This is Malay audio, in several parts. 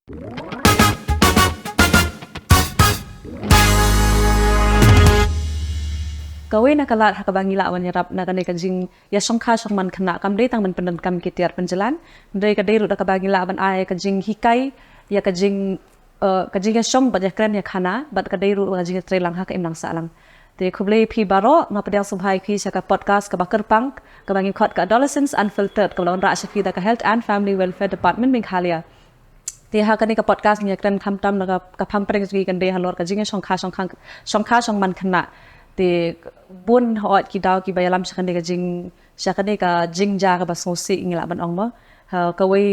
Gawin na kalat hakabangila awan yarap na kanay kajing yasong kasong man kana kamday tang man pendan kitiar penjalan ndai kadai ru hakabangila awan ay kajing hikai ya kajing kajing yasong bat yakran ya khana bat kadai ru kajing tre lang hak im lang sa lang te khublei phi baro ngapadang subhai phi saka podcast ka bakar pang kabangi khot ka adolescents unfiltered ka lawan ra shafi da ka health and family welfare department Meghalaya te ha kani ka podcast ni yakran khamtam laga ka pham preng gi kan de halor ka jing song kha song man khana te bun hot ki daw ki bayalam sakane ka jing ja ka basosi ngila ban ong mo ka wei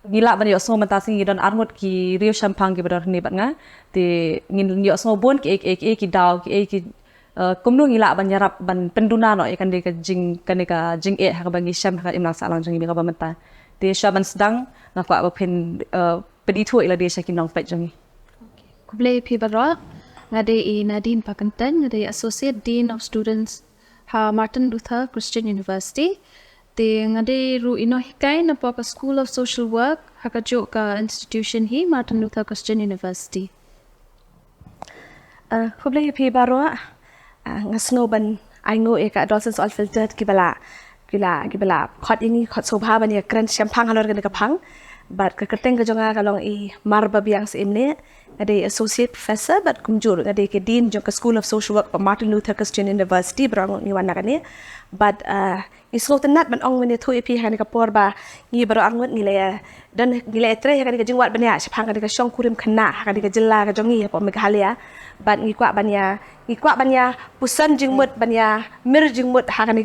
ngila ban yo so mata sing don armut ki riu champang ki bador ni bat nga te ngin yo so bun ki ki daw ki kumnu ngila ban yarap ban penduna no ikan de ka jing e ha ka bangi sham ha imlang salang jong ni ka bamata te shaban sedang ngakwa ba pen peditu ila de shakin nong pet jongi kuble pi baro ngade Nadine Pakantan, ngade Associate Dean of Students ha Martin Luther Christian University. Te ngade ru ino hikai na po ka School of Social Work hakajo ka institution hi Martin Luther Christian University. Kuble pi baro ngasno ban aingo e ka adolescents unfiltered kibala khot ini khot sobha ban ya kran champang halor ka phang bat ka keteng ka jonga kalong I marba biang se imne ngade associate professor bat kumjur ngade ke dean jong ka School of Social Work pa Martin Luther Christian University brang ni wana kane but islo tenat ban ong mene thui pi hani ka porba ni baro angut ni le dan ni le tre ka jing wat banya chapang ka shong kurim khana ka jilla ka jongi pa Meghalaya bat ni kwa banya pusan jingmut banya mir jingmut hakani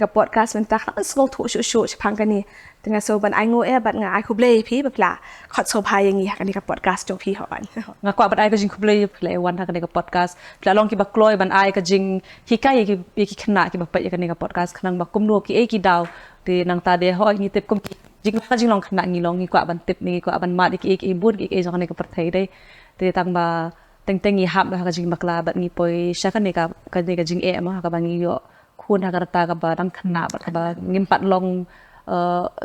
ka podcast mentah slo thu shu chapang ka ni tengah so ban aingo bat nga ai khublei phi bapla khot so phai yangi hakani ka podcast jong phi hoban ngakwa bat ai ka jing khublei play one hakani ka podcast pla long ki ba kloy ban ai ka jing hikai ki khna ki ba pa yakani ka podcast khnang ba kumno ki daw te nang ta de hoi ni tip kum jing long khna ngi long ni kwa ban tip ni kwa ban ma ki bun ki jong ni ka parthai dai te tang ba teng hap ka jing bakla bat ni poi shakani ka jing ma ka bangi yo khun ha ka ta ka ba dang khna ba ka ba ngimpat long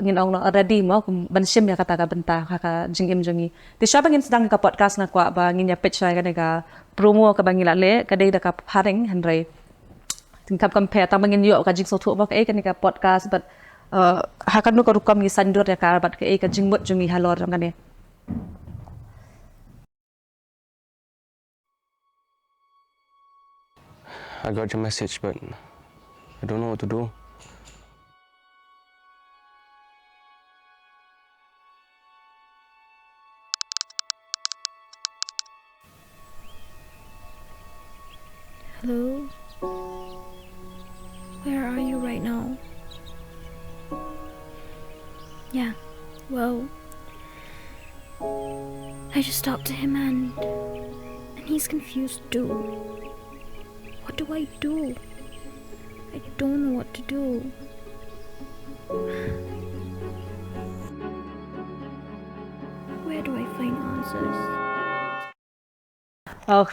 ngin ong ready mo ban sim ya kata ka benta ka jingim jongi ti sha bangin sedang ka podcast na kwa ba ngin ya pitch ka ka promo ka bangila le ka dei da ka haring handrai ting kap compare ta bangin yo ka jing so thu ba ka ka podcast but ha kan no ka rukam ni sandur ya ka bat ka jingbot jongi halor jang kane I got your message but I don't know what to do. Hello? Where are you right now? Yeah, well, I just talked to him and he's confused too. What do I do? I don't know what to do. Where do I find answers?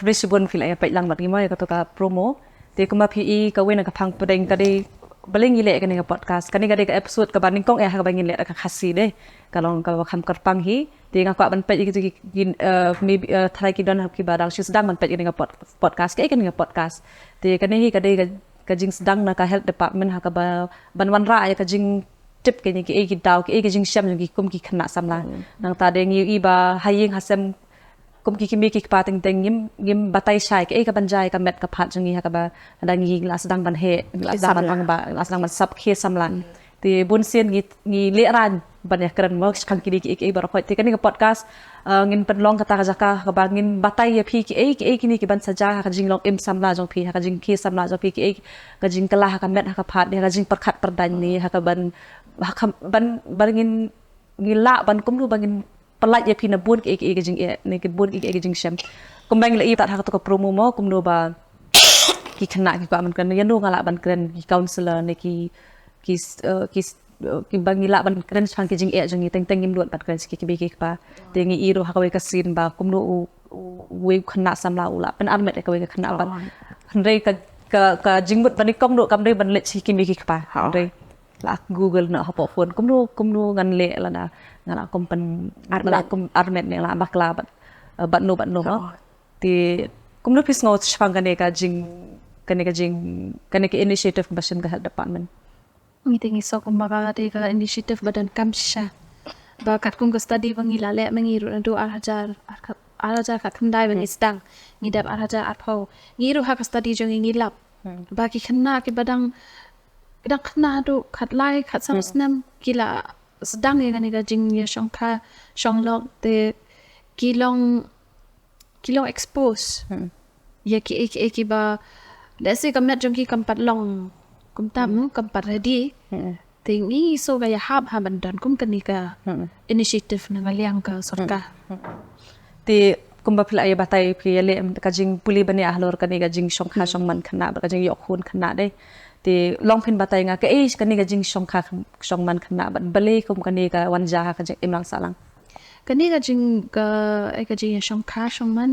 Rishi bun fil ay pait lang bat ngimoy ka to ka promo te kuma pi ka wena ka phang pedeng ka de baling ile ka ni ka podcast kani ka de ka episode ka baning kong ka bangin le ka khasi de kalong ka kham kar pang hi te nga kwa ban pait ki maybe thai ki don ki badang shi sedang ban pait ni ka podcast ka ni ka podcast te kani hi ka de ka jing sedang na ka health department ha ka ba ban wan ra ya ka jing tip ke ni ki daw ki jing sham ki kum ki khna samla nang ta de ngi ba haying hasem kum ki mi ki pating teng ngim batay shai ke ka banjai ka met ka phat jangi ha ka ba dang ngi las dang ban he las dang ban ba las dang ban sap khe samlan te bun sien ngi le ran ban ya kran mo kan ki ki bar khoi te kan ka podcast ngin pen long ka ta ka ka ba ngin batay ya phi ki ni ki ban saja ka jing long im samla jong phi ha ka jing khi samla jong phi ki ka jing kala ha ka met ha ka phat ha ka jing parkhat pardan ni ha ka ban ngin ngila ban kum lu bangin pelat ya pina bun ke jing ne ke bun ke jing sham kumbang la tat ha to ka promo mo kum no ba ki khna ki ka man kan yan do ngala ban kren ki counselor ne ki bangila ban kren chang ki jing jing teng ngim luat bat kren ki bi ki pa te ngi iro ha ka we ka sin ba kum no we khna samla ula pen armet ka we ka khna ban rei ka jingbut ban ni kong do kam rei ban le chi ki bi ki pa rei la Google na hapo phone kumnu ngan le la na ngala kompen armet ne la bakla bat no no ti kumnu pis ngo chfang ka jing kane ka initiative bashin ka health department Meeting iso kumbaga di ka initiative badan kamsha bakat kung study bangi lale mangiru na do arajar ka kandai bangi stang ngidap arajar atpau ngiru ha ka study jong ngilap bagi kena ki badang kena do khat lai khat samsnam kila sedang yang ni jing ya shongka shonglok te kilong expose ya ki ba desi kamet jong ki kampat long kum tam kampat ready tingi so gaya hab bandan kum kanika initiative na ngaliang ka sarkar ti kumba phila ay batay piyale ka jing puli bani ahlor kani ka jing shongkha shongman khana ka jing yokhun khana de ti longphin batay nga ka kani ka jing shongman khana ban bale kum kani ka wanja ka jing imlang salang kani ka jing shongkha shongman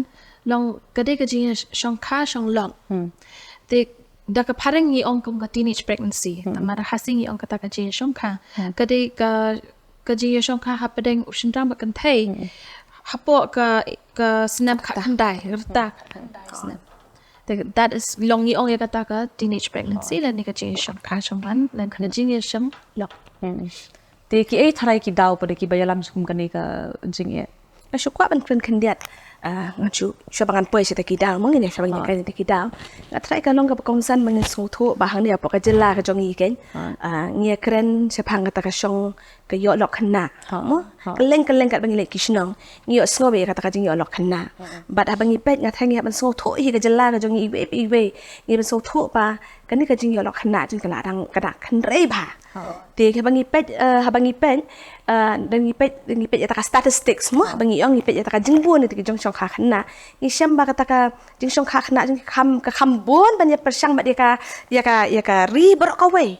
long kade ka jing shongkha shonglong ti daka parang i ong kum ka teenage pregnancy tamara hasing i ong kata ka jing shongkha kade ka jing shongkha hapadeng usindang bakan thai hapo ka snap khandai rta snap that is long i ong ya kata ka teenage pregnancy lan ni ka jing shongkha shongman lan ka jing shong lok ti ki ai tharai ki daw pade ki bayalam skum kani ka jing e Syukwa ban kren kendiat ngacu syabangan poe sita kidal mungkin ya syabangan kan sita kidal ngatrai kalong ka kongsan mangin soto bahang dia pok jela ka jongi ken ngia kren sepang kata ka syong ka yo lok khna mo keleng kat bangi le kisnong ngi yo sngobe kata ka jing yo lok khna bat abangi pet ngatrai ngia ban soto hi ka jela ka jongi iwe ngi ban soto pa kani ka jing yo lok khna jing kala dang kada khnrei ba ti ka bangi pet dangi pet ya taka statistics mo bangi ong ipet ya taka jingbun ti jong syong kha khna ni syamba kata ka jing syong kha khna jing kham bun ban ya persyang ba ya ka ri brok ka we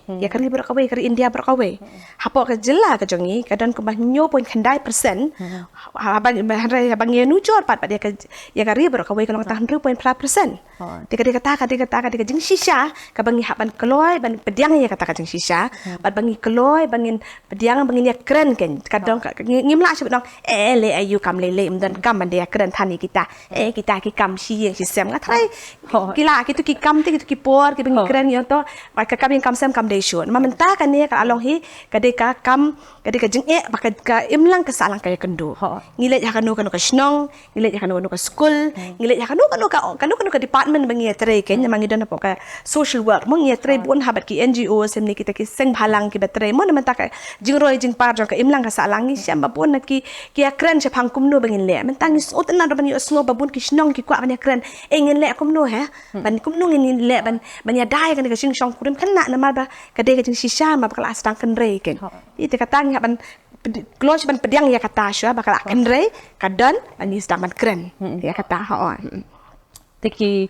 ka India brok ka we hapo ka jela ka jongi ka dan ko ba nyo point khandai persen bangi nu jor pat ya ka ri brok ka we ka long ta 100.5% ti ka jing shisha ka bangi haban kloy ban pediang ya kata ka jing shisha bat bangi kloy bangin pediang bangin ya keren ken kadang ngimla sib dong le ayu kam le mdan kam man dia keren thani kita kita ki kam si yang si sem ngathai kila kitu ki kam ti kitu ki por ki bangi keren yo to ba ka kam kam sem kam de shun ma menta kan ne ka along hi ka de ka kam ka de ka jing ba ka imlang ka salang ka kendo ngile ya kanu ka snong ngile ya kanu ka school ngile ya kanu ka department bangi tre ken mangi don po ka social work mo ngi tre bun habat ki NGO sem ni kita ki seng halang ki betre mo na menta ka jingroi jing par jong ka imlang ka salang ni syam babun na ki akren che phang kumno bangin le menta ngi sot na ban yo sngo babun ki snong ki kwa ban akren engin le kumno he ban kumno ngin le ban ya dai kan ka sing song kurim khana na ma ba ka de ka jing shisha ma ba kala astang kan re ken ite ka tang ban close ban pediang ya kata sya bakal kan re kadan ban is daman kren ya kata ha teki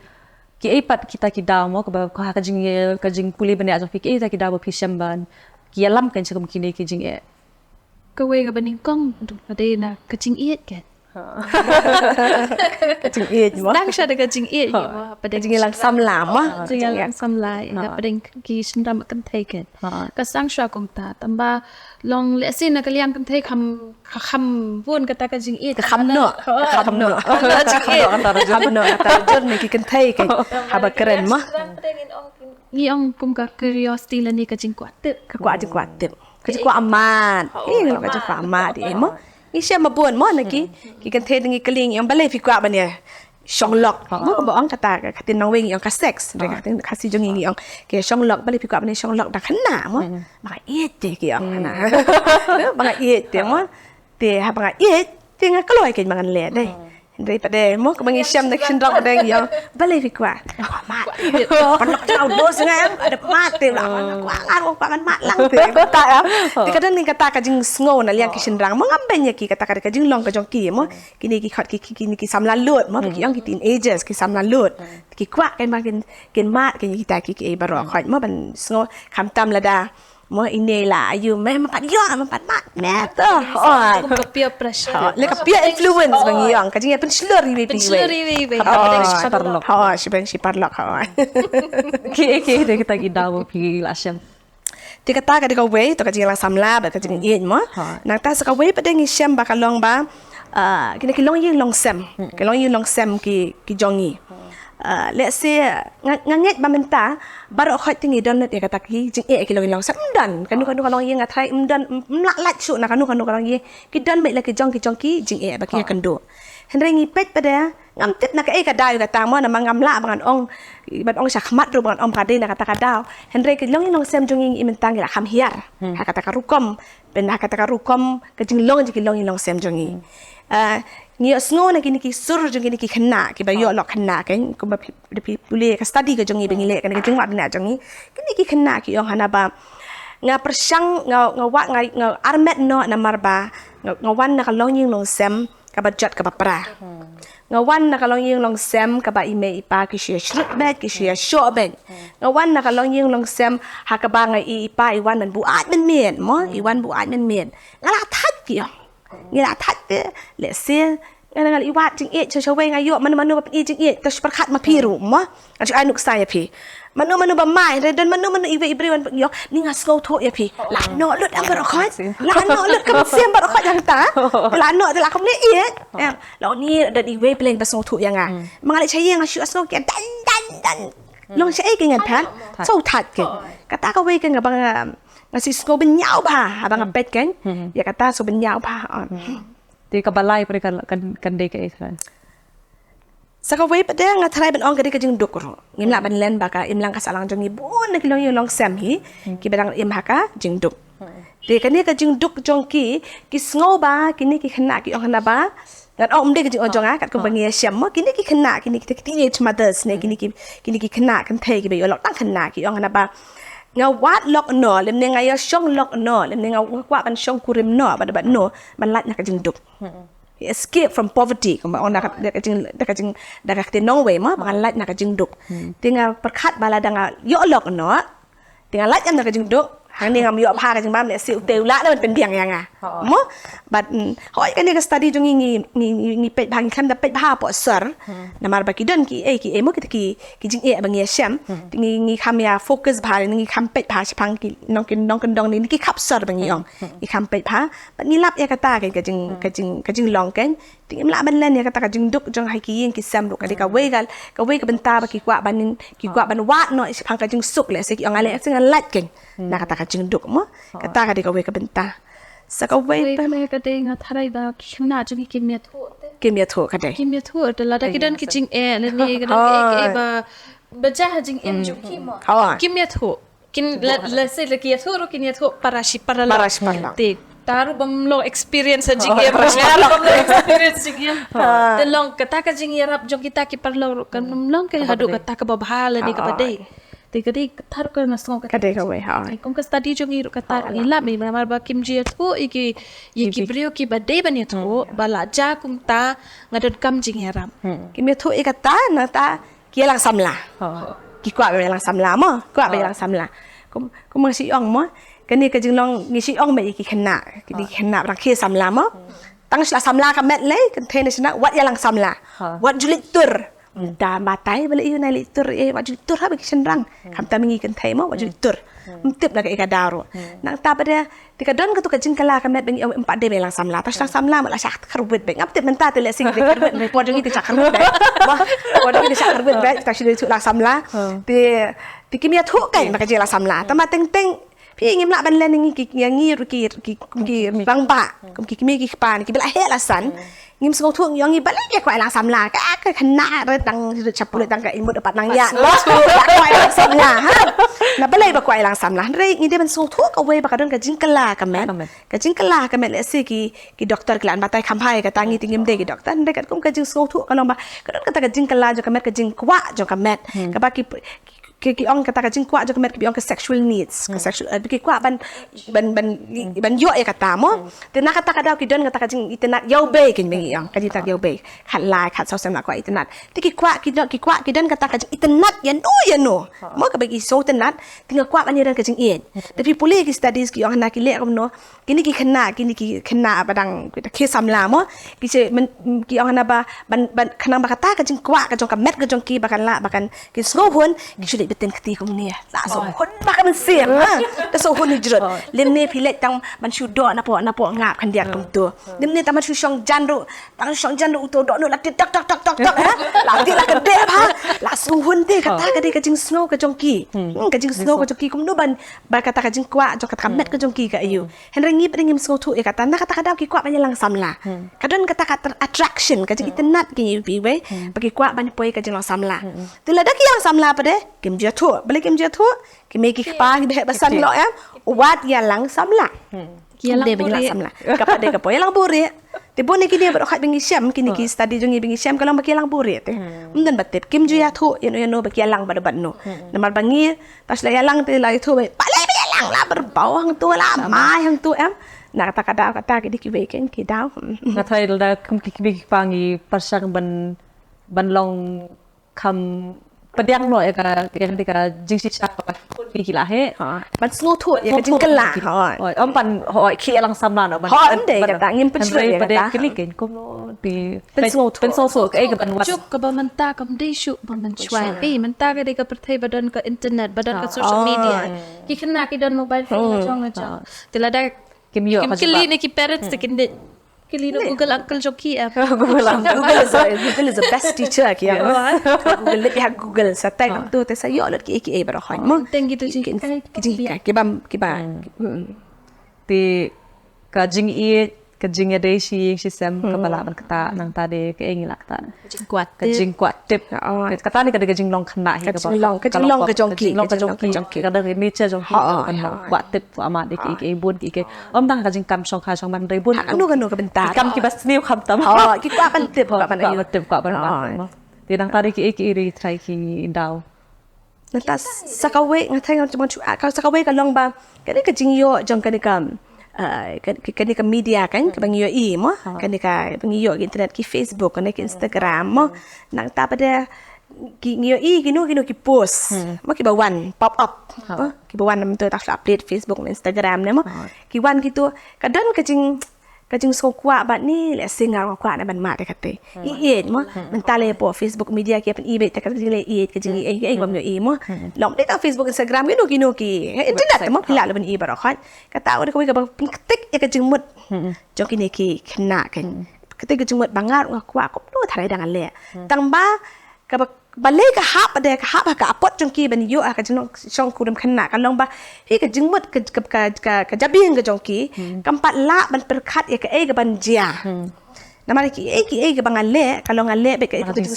ki aipat kita ki daw mo ka jing puli bani ajo ki ta ki daw pi shamban ki alam kan chum kini ki jing e kawe ka baning kong ade na kaching iet ken kaching iet mo nang sha de kaching iet mo pada jing lang sam lam ma jing lang sam lai na pada ki sindam kan taken ka sang sha kong ta tamba long le sin na kaliang kan thai kham won ka ta ka jing iet ka kham no ta jor ni ki kan thai ke haba keren ma ni ong kum ka curiosity la ni ka jing kwat ka kwa jing kwat ka jing kwa amat ka jing kwa amat di mo ni sia ma buon mo na ki kan thai ngi kaling yang bale fi kwa ba ne shong lok mo ko bong kata ka tin nang wing yang ka sex re ka tin ka si jong ngi yang ke shong lok bale fi kwa ba ne shong lok da khana mo ba iet te ki yang na ba iet te mo te ha ba iet te nga kaloi ke mangan le dai Dari pada mo ko bangi syam nak sindok pada yang balik fikwa mat panok tau dos ngam ada mat te lah kuangan mat lang te kata ya ti kadang ni kata ka jing sngo na liang kisindrang mo ngamben ya ki kata ka jing long ka jong ki mo kini ki khat ki samla lut mo ki yang ki teenagers ki samla lut ki kwa kan ma kin mat ki kita ki e baro khat mo ban sngo kham tam la da mo inela ayu me mapat yo mapat mat meto ka peer pressure le ka peer influence bangi yang ka jing pen slurry we parlok ha si parlok ha ki de kita ki daw pi la sham Ti kata ka de ka wei to ka jing lang samla ba ka jing yin mo nang ta sa ka wei pa ding shem ba ka long ba kini ki long yin long sem ki long yin long sem ki jongi let's say nganget ba menta baro khot tingi don net ya kata ki jing ki long yin long sem dan kanu long yin ngathai dan mlak lat su na kanu long yin ki don bai la ki jong ki jing ba ki kan do henry ngi pet pa de ngam tet na ka ka dai ka ta mo na mangam la bangan ong ban ong sakmat ru bangan ong pade na kata ka dau henry ki long yin long sem jong yin mentang la kham hiar ha kata ka rukom ben ha kata ka rukom ka jing long ki long yin long sem jong yin ngi sngo na kini ki sur jong kini ki khna ki ba yo lok khna ken ko ba pi pule ka study ka jong bengi le kan ka jing wat na jong kini ki khna ki ong hana ba nga persang nga wat nga armet no na marba nga wan na ka long yin long sem ka ba jat ka ba pra nga wan na ka long yin long sem ka ba ime ipa ki shia shrut bet ki shia sho ben nga wan na ka long yin long sem ha ka ba nga ipa i wan man bu at men mien mo i wan bu at men mien nga la that ki nghĩa là thắt lệ xe nghe là ý vặt chính cho cháu về ngay dụ mà nó ý chính ta bắt khát mà phi rủ mà cho ai nục sai phi mà nó bầm mai rồi đơn mà nó ý về ibrahim bận dọc nhưng mà sâu thôi phi là nó lướt ăn bận khói là nó lướt cái xem bận khói chẳng ta là nó thì là không lấy ý em là ni đơn ý về pleng bận sâu thôiยังไงmà lại chơiยังsửa sâu cái đan lông sẽ cái ngàn thắt sâu thật cái ta có về cái ngà bằng nasi snow benyau ba abang bet kan ya kata so benyau ba Ti ka balay pa kan de ka Israel. sa ka wei pa de nga thrai ben ong ka de ka jing duk ro ngim la ban len ba ka im lang ka salang jong ni bon na kilong yung long sam hi ki bedang im ha ka jing duk de ka ni ka jing duk jong ki snow ba ki ni ki khna ki ong hana ba ngat om de ka jing ong kat ko bangi syam mo ki ni ki khna ki ni ki teenage mothers ne ki ni ki khna kan thei ki be yo lok tang khna ki ong hana ba nga wat lok no lem ne nga ya shong lok no lem ne nga kwa ban shong kurim no ba no ban lat na ka jing duk escape from poverty ko ma ona ka jing da ka te no way ma ban lat na ka jing duk tinga perkhat bala da nga yo lok no tinga lat na ka jing duk hang ni ngam yo pha ka jing bam le siu teu laมันเป็นเบียงยังอ่ะmo but hoi ka ni ka study jong ni pet bang kham da pet bha po sir na mar ba ki don ki mo ki jing bang ye sham ni kham ya focus bha ni kham pet bha chpang ki nong kin dong ni ki khap sir bang yong ki kham pet bha but ni lap ya ka ta ka jing long ken ting la ban len ya ka ta ka jing duk jong hai ki yin ki sam ru ka de ka we ka benta ba ki kwa ban wa no chpang ka jing suk le se ki ong ale sing lat ken na ka ta ka jing duk mo ka ta ka de ka we ka benta sa ka we pa me ka de nga tharai da khna jong ki me tho kim ya tho ka de kim me tho de la da ki dan ki jing ne ni ka dan e ba ja ha jing em ju ki mo kim me tho kin la se la ki tho ro kin ya tho parashi parala te taru bam lo experience jing em ngalo bam lo experience jing em de long ka ta ka jing yarap jong kita ki parlo kan long ke hadu ka ta ka ba bhala ni ka ba de te kadi thar ko na song ka de ka we ha kom ka study jong iru ka tar ila me mar ba kim ji tho iki brio ki ba de ban tho bala ja kum ta ngadot kam jing heram kim ya tho e ka ta na ta ki lang samla ki kwa be lang samla mo kwa be lang samla kom si ong mo ka ni ka jing long ni si ong me ki khna ki di khna ra khi samla mo tang sla samla ka met le kan the na sna wat ya lang samla wat julit tur da matai balik you nai litur wajib tur ha bagi senrang kam ta mingi kan thai mo wajib tur tip na ka daro nang ta pada tika don ka tu ka jingkala ka met bengi empat de belang samla tas samla mala syak kharbet beng ap tip menta te le sing de kharbet me pod ngi te syak kharbet be pod ngi te syak kharbet be ta shi tu la samla ti kimia thu kai maka je la samla ta ma tengพี่งิมละบันเลนงี้กี่รุกี่บางบะกี่มีกี่ปานกี่เบลาเฮลสันงิมสงทุ่งยองงี้บันเลนเรียกว่าหลังสำลาก็ขนาดตังฉับปุยตังกับอิมุดปัดนางยาล้อว่าหลังสำลาฮะนับบันเลนบักว่าหลังสำลาเรื่องนี้เดี๋ยวมันสงทุ่งเอาไว้บักกระดอนกับจิงกลากับแม่กับจิงกลากับแม่เลสิกี่ด็อกเตอร์กลั่นมาไต่คำพายกับตังงี้ติงิมเด็กกี่ด็อกเตอร์ได้กับกุ้งกับจิงสงทุ่งก็ลองมากระดอนกับจิงกลาจนกับแม่กับจิงกว่าจนกับแม่กับบักki ong kata ka jing kwa jo kemet ki ong ke sexual needs ke sexual ki kwa ban yo ya kata mo te na kata ka daw ki don kata ka jing internet yo be kin bengi ong ka jita yo be khat lai khat so sem na kwa internet te ki kwa ki don kata ka jing internet ya no mo ka bagi so internet tinga kwa ban dan ka jing ien te pi puli ki studies ki ong na ki le kom no kini ki khna badang ki samla mo ki se ki ong na ba ban khana ba kata ka jing kwa ka jong ka met ka jong ki bakan la bakan ki so hun ki betin keti kum ni la so hun makan men siam ha ta so hun ni jrot lim ni pilek tang man shu do na po ngap kan dia kum tu lim ni ta man shu shong jan ru tang shong jan ru to do no la ti tak ha la ti la ka de ha la so hun te kata ka de ka jing snow ka jong ki ka jing snow ka jong ki kum no ban ba kata ka jing kwa jo kata met ka jong ki ka ayu hen ringi ringim snow tu e kata na kata ka daw ki kwa ban lang samla kadon kata ka attraction ka jing internet ki bi we bagi kwa ban poi ka jing lang samla tu la da ki yang samla pa de kim dia tu balik kim dia tu ki me ki pa ki be basan lo em wat ya lang samla Kia lang de bagi lang samla ka de ka poi lang buri te bon ki dia berok bingi syam kini ki study jongi bingi syam kalau bagi lang buri te dan batep kim dia tu no bagi lang bad no namal bangi tas la lang te la tu be pale be lang la berbau hang tu la mai hang tu em nak kata ki ki we ken ki daw nga thai da kum ki pangi parsang ban long kam padiang no ka ka jing si cha pa ki la he ban snow tu ya ka jing kala om pan hoi ki lang samla no ban de kata ngim pechle ya kata kini ken kum no ti pen so ka ga ban wat Chuk ka ba manta kam di shu ba man chwai bi manta ka de ka perthai badan ka internet badan ka social media ki khna ki don mobile phone na chong tila da kim yo kim kili ne ki parents te kin de kili no Google uncle joki app Google is the best teacher ki ya Google le ha Google sa tai kam tu te sa yo lot ki e ba khoi mo tengi tu jing ki ba ti ka jing i ka jing de shi sem ka bala ban kata nang ta de ka engi la kata jing kuat ka jing kwat tip kata ni ka de ka jing long khna hi ka long ka jong ki ka de ni che jong ki kan kwat tip ama de ki bun ki om dang ka jing kam song kha song ban de bun anu ka benta kam ki bas niu kham tam ki kwa ban tip ka ban ayu tip ka ban ti nang ta de ki ri trai ki daw nata sakawe ngatai ngam chu ka sakawe ka long ba ka de ka jing yo jong ka de kam kani ka media kan ka bang yo i mo kani ka bang yo internet ki Facebook kani ki Instagram mo nang ta pada ki yo i kinu ki post mo ki ba wan pop up ki ba wan nam tu ta update Facebook Instagram ne mo ki wan ki tu kadon ka jing so kwa ba ni le singar kwa na ban ma de kate i mo man ta le po Facebook media ki pen i be ta ka jing le i ka jing i bam yo i mo lom de ta Facebook Instagram kinu ki internet mo ki la le ban i ba ro khat ka ta o de ko ka ba tik ya ka jing mut jong ki ne ki khna kan ka te ka jing mut bangar kwa ko no thai dang le tang ba ka ba le ka ha pa de ka ha ka apot jong ki ban yo ka jing shong ku dam khna ka long ba hi ka jing mut ka jabing ka jong ki kampat la ban perkhat ya ka e ka ban jia nama ki ka bang ale ka long ale be ka ka jing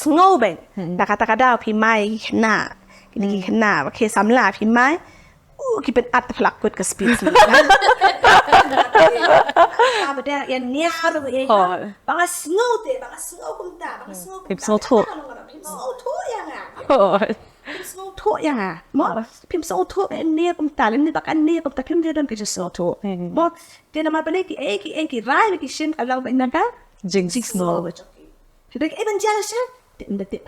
snow ben da kata kada pi mai khna ki khna ba ke samla pi mai kiเป็นอัดพลักกดกับสปีดตาบดยันเนี่ยฮารุเองบางสโนว์เตบางสโนว์กุมตาบางสโนว์พิมพ์สโนว์ทั่วพิมพ์สโนว์ทั่วยังอ่ะพิมพ์สโนว์ทั่วยังอ่ะมอพิมพ์สโนว์ทั่วเนี่ยกุมตาแล้วเนี่ยบางอันเนี่ยกุมตาพิมพ์เดินไปจะสโนว์ทั่วมอเดี๋ยวมาเป็นกี่ร้ายกี่ชินเราเป็นนักการจิงสโนว์คือเด็กบันจาร์ใช่Detik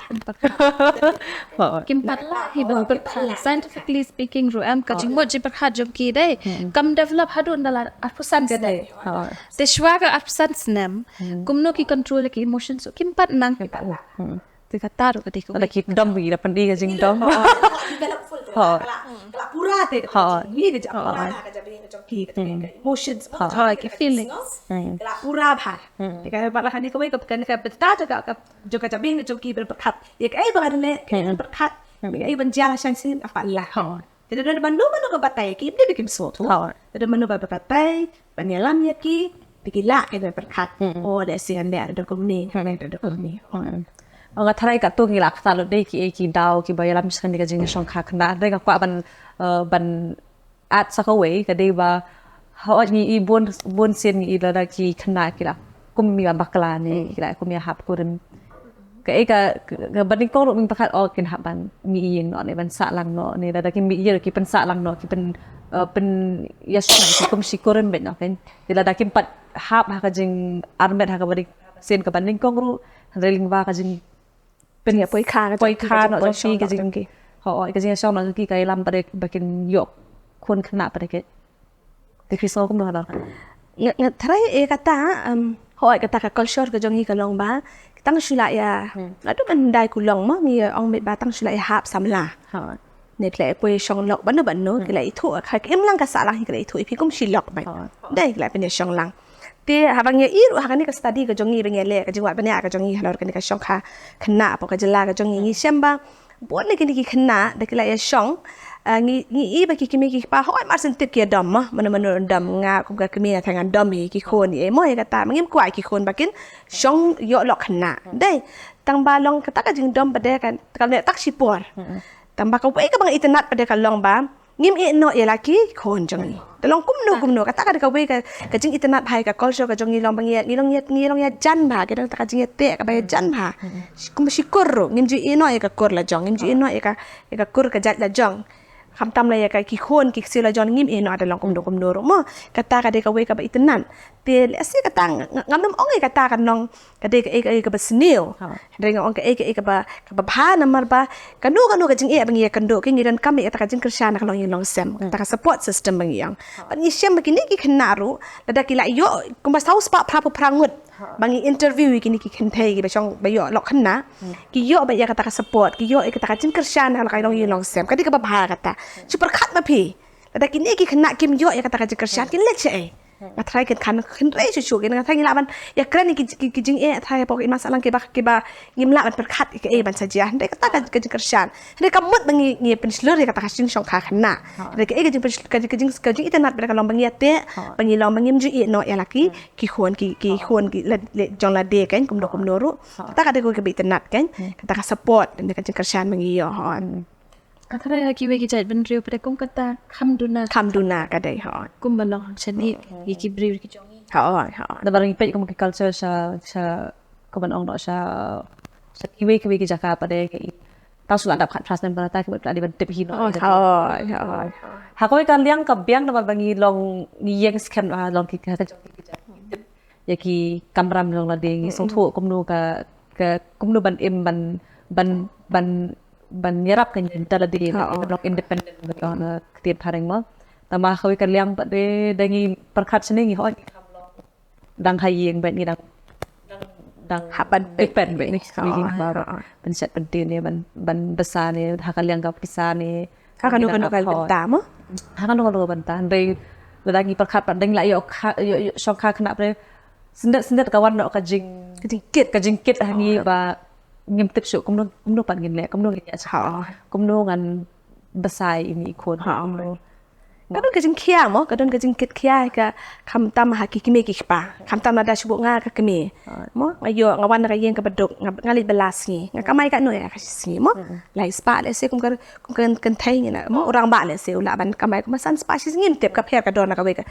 Kimpat lah hiba berkhat scientifically speaking ru am ka jingmo ji berkhat jom ki dai kam develop hadun dala apusan ke dai te shwa ka apusan snem kumno ki control ki emotions kimpat nang te kata ru ka diku ada ki dom wi da pandi ka jing dom kala pura te ni ke japa ka jabe ka jom ki emotions ki feeling kala pura bha te ka ba la khani ko ka kan ka beta ka jo ka jabe ka jom ki berkhat ye ka ai ba ne berkhat ai ban jala shan sin afalla te da ban no ka batai ki de bikim so tu te da manu ba batai ban yalam ye ki bikila ke berkhat oh de sian de da ko ni da ko ni nga tharai ka tu ngi lak ta lo de ki daw ki ba yalam skan de ka jing song kha khna de ka kwa ban at sa ka we ka de ba ha ni I bon sen ni la da ki khna ki la kum mi ba bakla ni ki la kum ya hap ko rim ka e ka ban ni ko ro min pakhat o kin hap ban mi yeng no ne ban sa lang no ne da ki mi ye ki pen sa lang no ki pen ya shna ki kum shi ko rim ben no ken de la da ki pat hap ha ka jing armet ha ka ba sen ka ban ni ko ro reling ba ka jingเป็นปอยคาเนาะจงกี้ก็จริงเขาอ้อยก็จริงชอบเนาะจงกี้ก็ลำประเด็กไปกินหยกคนขนาดประเด็กแต่คริสโตก็ไม่รู้หรอก try kata hoi kata ka culture ka jongi ka long ba tăng shu lại ở đó bên đài của lòng mà mi ông bị bà tăng shu lại hạp sắm là nè lại quay song lọc bắn nó bắn nó cái lại thua khai em lăng cả xã lăng cái lại thua thì cũng xì lọc vậy đây lại bên song lăng thì habang ya iru hakani ka study ka jongi benge le ka jingwa benya ka jongi halor kan ka shong kha khna po ka jela ka jongi ni shamba bon le kini ki khna de kila ya shong ngi i ba ki kimi ki pa hoi mar sen tip ki dam ma man dam nga kum ka kimi na thang dam hi ki khon ni e mo ka ta mangim kwai ki khon bakin shong yo lok khna dai tang ba long ka ta ka jing dam ba de kan ka le tak si por tang ba ka wei ka bang internet ba de ka long ba ngim e no ya laki khon jongi long kum no kata ka we ka jing internet bhai ka culture ka jongi long bangiat ni long ya jan bha ka ta jing te ka ba jan bha kum si korro ngim ji e no ya ka kor la jong ngim ji e no ya ka kor ka jat la jong kham tam la ya ka ki khon ki sil la jong ngim e no da long kum no ro mo kata ka de ka we ka ba internet te le si ka tang ngam nom ong e kata ka nong ka de ka ba snil de ngong ka ba bha namar ba ka nu ka jing e bangi ka ndo ki ngi dan kam e ta ka jing krishan ka long yin long sem ta ka support system bangi yang ni sem begini ki kharu la da ki la yo kum ba sau spa pra prangut bangi interview ki ki khan thai ki ba chong ba yo lok khana ki yo ba ya ka ta ka support ki yo e ka ta ka jing krishan ka long yin long sem ka di ka ba bha ka ta super khat ma phi la da ki ni ki khana kim yo e ka ta ka jing krishan ki le che nga try ket kan khin re chu gen nga thangi la ban ya kran ki jing e thai pok in masalang ke ba ngim la ban per khat ke e ban sajia de ka ta ka jing kershan de ka mut bangi ngi pen slur ka ta ka jing shong kha khna de ke jing ka jing internet ba ka long bangi te bangi long bangim ju e no ya laki ki khon ki le jong la de kan kum do kum no ru ta ka de ko ke bi internet kan ka ta ka support de ka jing kershan bangi yo hon kata ya ki we ki jait ben rio pada kum kata kham duna ka dai hon kum balong chani ki bri ki jongi da barang ipet ko culture sa ko ban ong do sa kiwi ki jaka pada ki tau sulan dap khat pras dan barata ki di ban tip hi no ha ko kan liang ka biang da bangi long ni yeng skan long ki ka jongi ki jaka ya ki kamram long la de song thu kum nu ka kum nu ban im ban nyerap kan tala di blok independent betul na tiap hari mal tambah kau ikan liang pada dengi perkat seni ngi hoi dang hai yang baik ni dang hapan pen baik ni speaking baru penset penting ni ban besar ni hakan liang kau pisah ni hakan nu kan bentah mo hakan nu bentah dari dangi perkat pandang lah yo syok kena pada sendet kawan nak kajing kit hani ba ngim tip syuk kum no pan ngin le kum no ya cha kum no ngan besai ini kon kadon ka jing khia mo kadon ka jing kit khia ka kham tam ha ki me ki pa kham tam na da shubu nga ka keme mo ayo ngawan ka yeng ka baduk ngalit belas ni nga kamai ka no ya ka si mo lai spa le se kum kan thai ni na mo orang ba le se ula ban kamai ka san spa si ngim tip ka pher ka don na ka we ka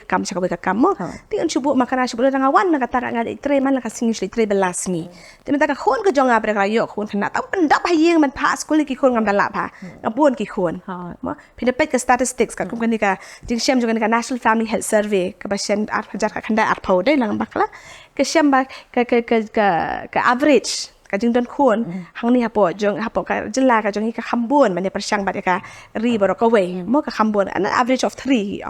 kam cha ka we ka kam mo ti an shubu makana shubu da ngawan na ka ta nga tre man la ka singish le tre belas ni ti ta ka khon ka jonga bre ka yo khon khana ta pan da ba yeng man pha skul ki khon ngam da la pha ngapun ki khon mo phi ke statistics ka kum kan ka jing shem jo ka National Family Health Survey ka ba shen at hajar ka khanda at pau dai lang bakla ka shem ba ka average ka jing don khon hang ni hapo ka jilla ka jong ka khambon man ne persang ba ka ri boro ka we mo ka khambon an average of 3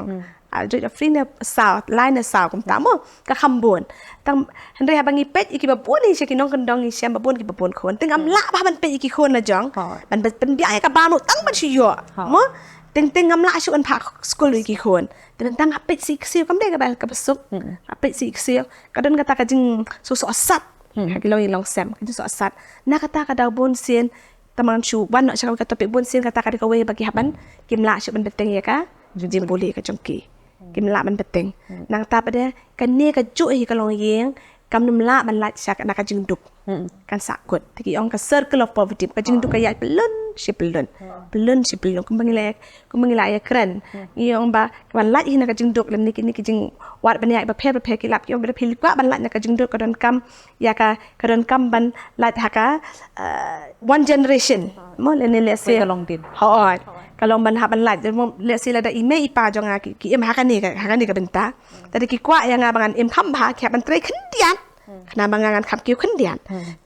average of 3 na south line na south kum tamo ka khambon tang handai ha bangi pet iki ba pun ni sheki nong kan dong ni shem ba pun ki ba pun khon teng am la ba ban pet iki khon na jong ban ben bia ka ba no tang ban chi yo mo teng ngam la shu an phak school ki khon ten tang apit si ksiu kam de ka ba ka besuk apit si ksiu ka don kata ka jing so sat ha ki long sem ka jing so sat na kata ka da bon sien taman chu ban no cha ka topik bon sien kata ka de ka we bagi haban kim la shu ban beteng ya ka jing boleh ka jongki kim la ban beteng nang ta pa de ka ne ka ju hi ka long yeng kam num la ban la cha ka na ka jing duk kan sakut tiki ong ka circle of poverty ka jing duk ka ya pelun kum bangila ya kran iong ba ban lat hina ka jing duk len niki jing wat ban ya ba phe ki lap yong ba phil kwa ban lat na ka jing duk ka don kam ya ka don kam ban lat ha ka one generation mo len le se ka long tin ho kalong ban ha ban lat le se la da ime ipa jonga ki em ha ka ni ka benta tadi ki kwa ya nga bangan em kham ba kya ban tre khin tian kena mangangan kam kiu kendian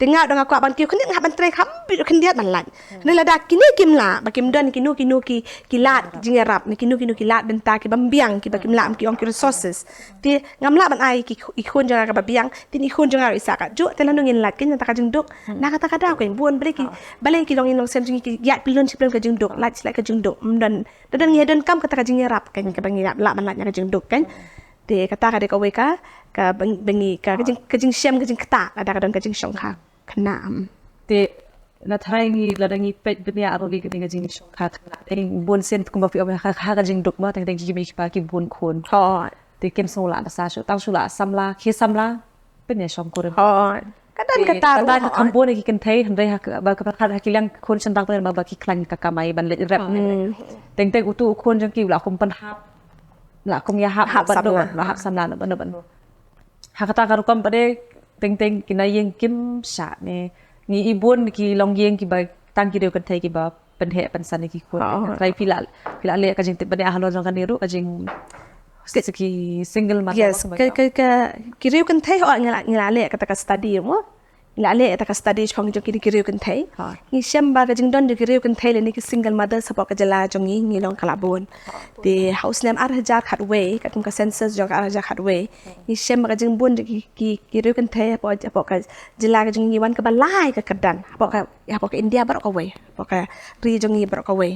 tengah dengan kuat ban kiu kendian ngap ban tre kam kendian ban lan nela dak kini kimla bakim don kinu ki kilat jingerap ni kinu kilat benta ki bambiang ki bakim lam ki ong ki resources ti ngamla ban ai ki ikhun jangan ka babiang tin ikhun jangan isa ka ju telan ngin lat kin ta ka jengduk na kata kada ko buon balik ki long in long sem ki yat pilon si ka jengduk lat ka jengduk dan ngedon kam kata ka jingerap kan ka bangirap la ban lat ka jengduk kan de kata ka de ka weka ka bengi ka kajing syam kajing kata ada kadang kajing syongka kenam te na thai ni ladangi pet benia arogi ka tinga jing shong kha teng bon sen kumba fi ha ka jing dok ma teng ji mi pa ki bon khon ho te kem so la sa shu tang shu la samla khi samla benia shong ko ho kadang kata ka kambon ki kan thai han re ha ba ka kha ki lang khon chan dang ba ki klang ka kamai ban le rap teng utu khon jang ki la kum pan hap la kum ya hap ban do la hap samla na ban hakata karukom pade teng kinayeng kim sha ne ni ibon ki longyeng ki ba tang ki deu kan thai ki ba pen he pan san ki ko trai pila le ka jing te pade ahlo jong kan niru ka jing ki single mother yes ki reu kan thai ho ngala le kata ka study mo ngala le ta ka study chong jo ki reu kan thai ni syam ba ka jing don ki reu kan thai le ni ki single mother support ka jala jong ni long kala bon the house name ar hajar khat way ka tum ka census jong ar hajar khat way ni syam ka jing bon ki reu kan thai po ka jala ka jing ni wan ka balai ka kadan po ka India bar ka way po ka ri jong ni bar ka way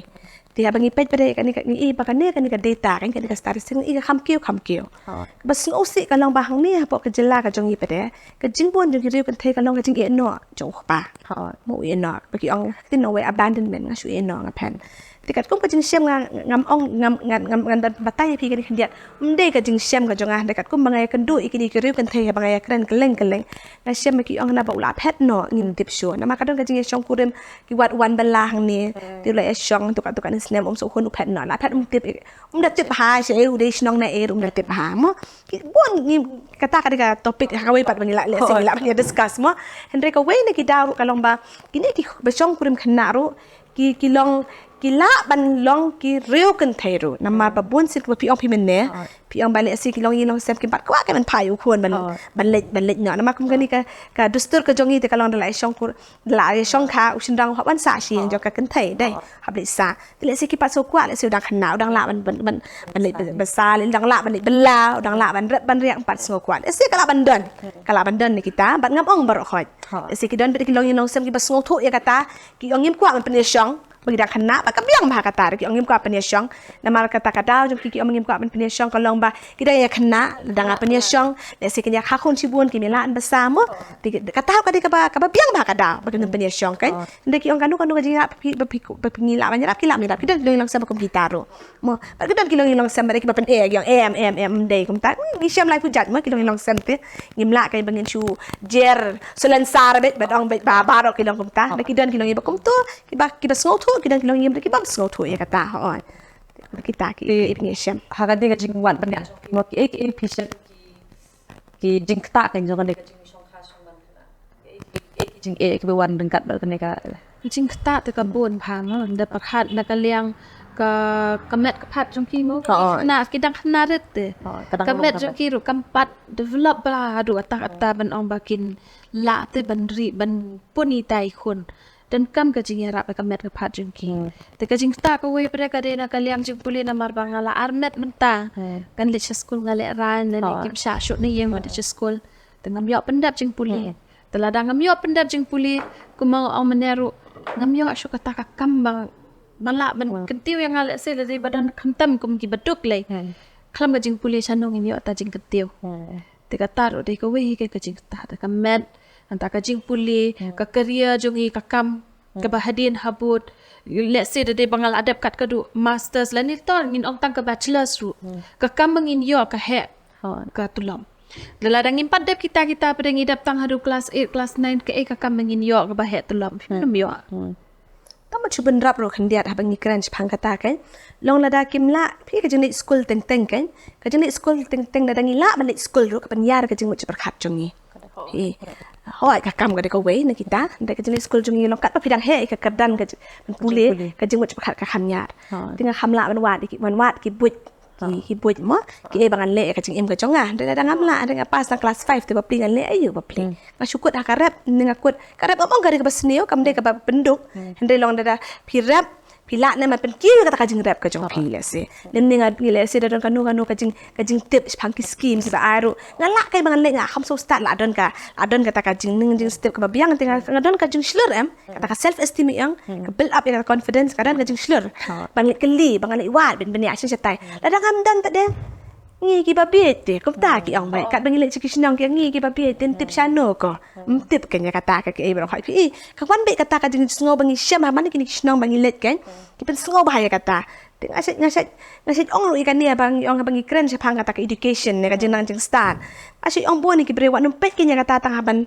ti abangi pet pade kan ni ba kan ni ka data kan ka statistic ni ka kham kiu bas ngosi ka long ba hang ni po ka jala ka jong ni pade ka jing bon jong ki reu kan thai ka long ka jing e no jong pa mo e no ba ki ong tin no way abandonment nga shu e no nga pen tikat kum ka jing syam ngam ong ngam batai pi kan diat mde ka jing syam ka jonga dekat kum bangai kan du ikini ki reu kan thai bangai kren keleng nga syam ki ong na ba ula pet no ngin tip shu na ma ka dong ka jing syong kurem ki wat wan balah hang ni ti la syong tu kan snem so khon pet no la pet tip da tip ha se u de snong na da tip ha mo ki bon ni kata ka topik ka we pat bangi la le sing la ni discuss mo henry ka we ni ki daru ka long ba kini ki ba syong kurem khna ru ki long ki la ban long ki reu kan thai ru namma ba bon sit ko pi ong pi men ne pi ong bale si ki long yin long sem ki bat kwa ka man phai u khon ban le no namma kum gani ka dustur ka jongi te ka long la shong kur la shong kha u shin dang wan sa shi jo ka kan thai dai hab le sa le si ki pat so kwa le si dang khnau dang la ban le ba sa le dang la ban le bela dang la ban riak pat so kwa le si ka la ban don ni kita bat ngam ong bar khoi le si ki don be ki long yin long sem ki ba so thu ya kata ki ong ngim kwa man pen shong bagi dak kena ba kabiang bah kata ki ongim ko apanya syong nama kata kata jom ki ongim ko apanya syong kalong ba kita ya kena dang apanya syong le siknya khakun sibun ki melaan besamo kata ka di ka ba biang bah kada bagi apanya syong kan ndek ki ong kanu ka jinga ba pingila banyak ki lam kita long sama kom gitaro mo ba kita ki long sam ba ki ba pen yang em dei kom ta ni syam lai pujat mo ki long sam te ngimla kai bangin chu jer solan sar bet ba dong bet ba ro ki long kom ta ba ki dan ki long ba kom tu ki ba sngot kita kilong yem ki bang sngot ho ya kata ho kita ki ipni syam ha ka de ka jing wan ban ya mo ki ek patient ki jing ta kan jong de ka jing shong kha shong ban ek jing ek be wan dengkat ba kan ka jing kata te ka bon pha ma da pakhat na ka liang ka met ka phat jong ki mo na ki dang khna ret te ka met jong ki ru kam pat develop bla du ata ban ong bakin la te ban ri ban puni tai khun dan kam ka jing yarap ka met ka phat jing ki te ka jing ta ka we pre ka de na ka liang jing puli na mar bangala armet menta kan le school ngale ran na kim sha shu ni yeng wa de school te ngam yo pendap jing puli te la dang ngam yo pendap jing puli kumang ong meneru ngam yo shu ka ta ka kam bang bala ban kentiu yang ngale se le badan khantam kum ki baduk le klam ka jing puli chanong ngim yo ta jing kentiu te ka tar de ka we ka jing ta ka met anta ka jing puli ka career jongi ka kam ka bahadin habut let's say de bangal adap kat ka du masters la ni ton ngin ong tang ka bachelors ru ka kam ngin yo ka he ka tulam lala dangin padep kita pada ngidap tang hadu kelas 8 kelas 9 ke ka kam ngin yo ka bahet tulam film yo tama chuban rap ro khandiat habang ni crunch phang kata kan long lada kimla phi ka jing school teng kan ka jing school teng da dangi la ban school ro ka pan yar ka jing mo chper khat jongi hoi ka kam ka de ka we na kita da ka jing school jongi long kat pa pidang he ka kadan ka pule ka jing mo chper khat ka kham yar tinga khamla ban wat ki buj ki buat mo ki bangan le ka jing im ka jonga da ngam la da pas na kelas 5 tu bapli ngan le ayo bapli ma syukut akarap ngakut karap omong gari ka basneo kam de ka benduk hende long da pi rap pila na man pen ki kata kajing rap ka jong pi le se len ninga le se da don kanu kajing tip pangki scheme si ba aru ngala kai bangan le nga kham so start la don ka kajing ning jing step ka biang tinga ngadon kajing slur kata ka self esteem yang ka build up ya confidence kadan kajing slur bangan keli bangan iwat ben action setai la da ngam dan tak de ngi ki babet te kom ta ki ong bai kat bangi le chiki sinong ki ngi ki babet ten tip chano ko tip kenya kata ka ke bro khai pi ka wan be kata ka jing sngo bangi syam ha man ki sinong bangi let kan ki pen sngo bahaya kata ngasit ong ru ikan ni bang ong bangi keren sepang kata ka education ne ka jing nang jing start asyik ong bo ni ki bre wa numpet kenya kata tang ban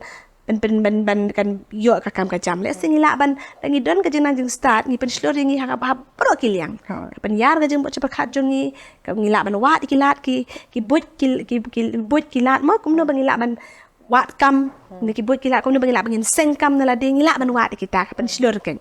ban kan yo ka kam ka jam le singila ban dangi don ka jing nang jing start ngi pen slur ngi ha pro ki liang pen yar ka jing bo cepat khat jongi ka ngila ban wat ki lat ki but ki lat mo kum no bangila ban wat kam ni ki but ki lat kum no bangila bangin seng kam na la ding ngila ban wat kita ka pen slur kan